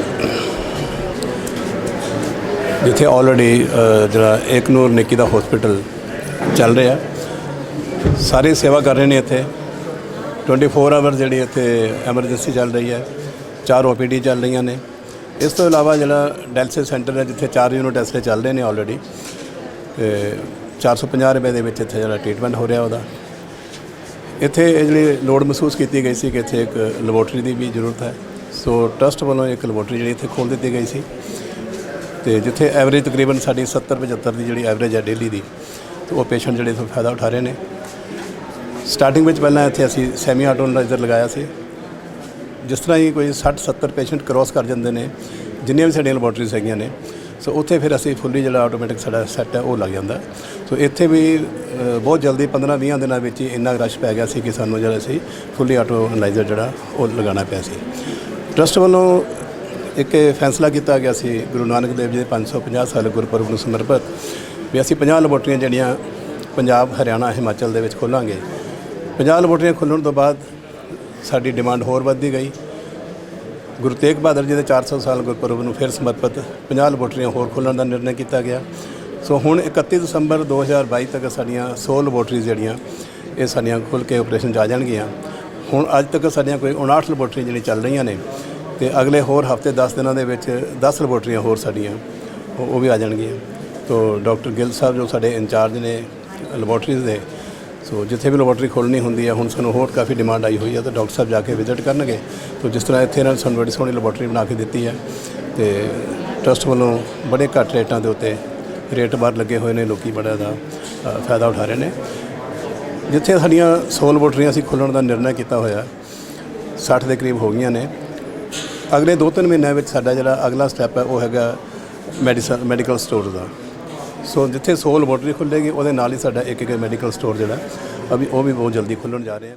ਜਿੱਥੇ ਆਲਰੇਡੀ ਜਿਹੜਾ ਇੱਕ ਨੂਰ ਨੇਕੀ ਦਾ ਹਸਪੀਟਲ ਚੱਲ ਰਿਹਾ, ਸਾਰੇ ਸੇਵਾ ਕਰ ਰਹੇ ਨੇ। ਇੱਥੇ 24 ਆਵਰ ਜਿਹੜੀ ਇੱਥੇ ਐਮਰਜੈਂਸੀ ਚੱਲ ਰਹੀ ਹੈ, 4 OPD ਚੱਲ ਰਹੀਆਂ ਨੇ। ਇਸ ਤੋਂ ਇਲਾਵਾ ਜਿਹੜਾ ਡਾਇਲਸਿਸ ਸੈਂਟਰ ਹੈ ਜਿੱਥੇ 4 ਯੂਨਿਟ ਐਸਲੇ ਚੱਲ ਰਹੇ ਨੇ ਆਲਰੇਡੀ, ਤੇ 450 ਰੁਪਏ ਦੇ ਵਿੱਚ ਇੱਥੇ ਜਿਹੜਾ ਟ੍ਰੀਟਮੈਂਟ ਹੋ ਰਿਹਾ ਉਹਦਾ। ਇੱਥੇ ਜਿਹੜੀ ਲੋੜ ਮਹਿਸੂਸ ਕੀਤੀ ਗਈ ਸੀ ਕਿ ਇੱਥੇ ਇੱਕ ਲੈਬੋਰਟਰੀ ਦੀ ਵੀ ਜ਼ਰੂਰਤ ਹੈ, ਸੋ ਟਰਸਟ ਵੱਲੋਂ ਇੱਕ ਲੈਬੋਰਟਰੀ ਜਿਹੜੀ ਇੱਥੇ ਖੋਲ੍ਹ ਦਿੱਤੀ ਗਈ ਸੀ। ਤੇ ਜਿੱਥੇ ਐਵਰੇਜ ਤਕਰੀਬਨ ਸਾਡੀ 70-75 ਦੀ ਜਿਹੜੀ ਐਵਰੇਜ ਹੈ ਡੇਲੀ ਦੀ, ਤੇ ਉਹ ਪੇਸ਼ੈਂਟ ਜਿਹੜੇ ਤੋਂ ਫਾਇਦਾ ਉਠਾ ਰਹੇ ਨੇ। ਸਟਾਰਟਿੰਗ ਵਿੱਚ ਪਹਿਲਾਂ ਇੱਥੇ ਅਸੀਂ ਸੈਮੀ ਆਟੋਨਾਈਜ਼ਰ ਲਗਾਇਆ ਸੀ। ਜਿਸ ਤਰ੍ਹਾਂ ਹੀ ਕੋਈ 60-70 ਪੇਸ਼ੈਂਟ ਕ੍ਰੋਸ ਕਰ ਜਾਂਦੇ ਨੇ, ਜਿੰਨੀਆਂ ਵੀ ਸਾਡੀਆਂ ਲੈਬੋਰਟਰੀਜ਼ ਹੈਗੀਆਂ ਨੇ, ਸੋ ਉੱਥੇ ਫਿਰ ਅਸੀਂ ਫੁੱਲੀ ਜਿਹੜਾ ਆਟੋਮੈਟਿਕ ਸਾਡਾ ਸੈੱਟ ਹੈ ਉਹ ਲੱਗ ਜਾਂਦਾ। ਸੋ ਇੱਥੇ ਵੀ ਬਹੁਤ ਜਲਦੀ 15-20 ਦਿਨਾਂ ਵਿੱਚ ਹੀ ਇੰਨਾ ਰਸ਼ ਪੈ ਗਿਆ ਸੀ ਕਿ ਸਾਨੂੰ ਜਿਹੜਾ ਸੀ ਫੁੱਲੀ ਆਟੋਨਾਈਜ਼ਰ ਜਿਹੜਾ ਉਹ ਲਗਾਉਣਾ ਪਿਆ ਸੀ। ਟਰਸਟ ਵੱਲੋਂ ਇੱਕ ਫੈਸਲਾ ਕੀਤਾ ਗਿਆ ਸੀ ਗੁਰੂ ਨਾਨਕ ਦੇਵ ਜੀ ਦੇ 550 ਸਾਲ ਗੁਰਪੁਰਬ ਨੂੰ ਸਮਰਪਿਤ ਵੀ ਅਸੀਂ 50 ਲੈਬੋਰਟਰੀਆਂ ਜਿਹੜੀਆਂ ਪੰਜਾਬ, ਹਰਿਆਣਾ, ਹਿਮਾਚਲ ਦੇ ਵਿੱਚ ਖੋਲ੍ਹਾਂਗੇ। 50 ਲੈਬੋਰਟਰੀਆਂ ਖੁੱਲ੍ਹਣ ਤੋਂ ਬਾਅਦ ਸਾਡੀ ਡਿਮਾਂਡ ਹੋਰ ਵੱਧਦੀ ਗਈ। ਗੁਰੂ ਤੇਗ ਬਹਾਦਰ ਜੀ ਦੇ 400 ਸਾਲ ਗੁਰਪੁਰਬ ਨੂੰ ਫਿਰ ਸਮਰਪਿਤ 50 ਲੈਬੋਰਟਰੀਆਂ ਹੋਰ ਖੋਲ੍ਹਣ ਦਾ ਨਿਰਣਾ ਕੀਤਾ ਗਿਆ। ਸੋ ਹੁਣ 31 ਦਸੰਬਰ 2022 ਤੱਕ ਸਾਡੀਆਂ 100 ਲੈਬੋਰਟਰੀਜ਼ ਜਿਹੜੀਆਂ ਇਹ ਸਾਡੀਆਂ ਖੁੱਲ੍ਹ ਕੇ ਆਪਰੇਸ਼ਨ 'ਚ ਆ ਜਾਣਗੀਆਂ। ਹੁਣ ਅੱਜ ਤੱਕ ਸਾਡੀਆਂ ਕੋਈ 59 ਲੈਬੋਰਟਰੀਆਂ ਜਿਹੜੀਆਂ ਚੱਲ ਰਹੀਆਂ ਨੇ, ਤੇ ਅਗਲੇ ਹੋਰ ਹਫ਼ਤੇ 10 ਦਿਨਾਂ ਦੇ ਵਿੱਚ 10 ਲੈਬੋਰਟਰੀਆਂ ਹੋਰ ਸਾਡੀਆਂ ਉਹ ਵੀ ਆ ਜਾਣਗੀਆਂ। ਤੋ ਡਾਕਟਰ ਗਿੱਲ ਸਾਹਿਬ ਜੋ ਸਾਡੇ ਇੰਚਾਰਜ ਨੇ ਲੈਬੋਰਟਰੀਜ਼ ਦੇ, ਸੋ ਜਿੱਥੇ ਵੀ ਲੈਬੋਰਟਰੀ ਖੋਲ੍ਹਣੀ ਹੁੰਦੀ ਹੈ, ਹੁਣ ਸਾਨੂੰ ਹੋਰ ਕਾਫੀ ਡਿਮਾਂਡ ਆਈ ਹੋਈ ਹੈ, ਤਾਂ ਡਾਕਟਰ ਸਾਹਿਬ ਜਾ ਕੇ ਵਿਜ਼ਿਟ ਕਰਨਗੇ। ਤੋ ਜਿਸ ਤਰ੍ਹਾਂ ਇੱਥੇ ਇਹਨਾਂ ਨੇ ਸਾਨੂੰ ਬੜੀ ਸੋਹਣੀ ਲੈਬੋਰਟਰੀ ਬਣਾ ਕੇ ਦਿੱਤੀ ਹੈ, ਤੇ ਟਰਸਟ ਵੱਲੋਂ ਬੜੇ ਘੱਟ ਰੇਟਾਂ ਦੇ ਉੱਤੇ ਰੇਟ ਬਾਹਰ ਲੱਗੇ ਹੋਏ ਨੇ, ਲੋਕੀ ਬੜਾ ਦਾ ਫਾਇਦਾ ਉਠਾ ਰਹੇ ਨੇ। ਜਿੱਥੇ ਸਾਡੀਆਂ 100 ਲੈਬੋਰਟਰੀਆਂ ਅਸੀਂ ਖੋਲ੍ਹਣ ਦਾ ਨਿਰਣਾ ਕੀਤਾ ਹੋਇਆ, 60 ਦੇ ਕਰੀਬ ਹੋ ਗਈਆਂ ਨੇ। ਅਗਲੇ 2-3 ਮਹੀਨਿਆਂ ਵਿੱਚ ਸਾਡਾ ਜਿਹੜਾ ਅਗਲਾ ਸਟੈਪ ਹੈ ਉਹ ਹੈਗਾ ਮੈਡੀਕਲ ਸਟੋਰ ਦਾ। ਸੋ ਜਿੱਥੇ 100 ਲੈਬੋਰਟਰੀ ਖੁੱਲ੍ਹੇਗੀ ਉਹਦੇ ਨਾਲ ਹੀ ਸਾਡਾ ਇੱਕ ਮੈਡੀਕਲ ਸਟੋਰ ਜਿਹੜਾ ਉਹ ਵੀ ਬਹੁਤ ਜਲਦੀ ਖੁੱਲ੍ਹਣ ਜਾ ਰਿਹਾ।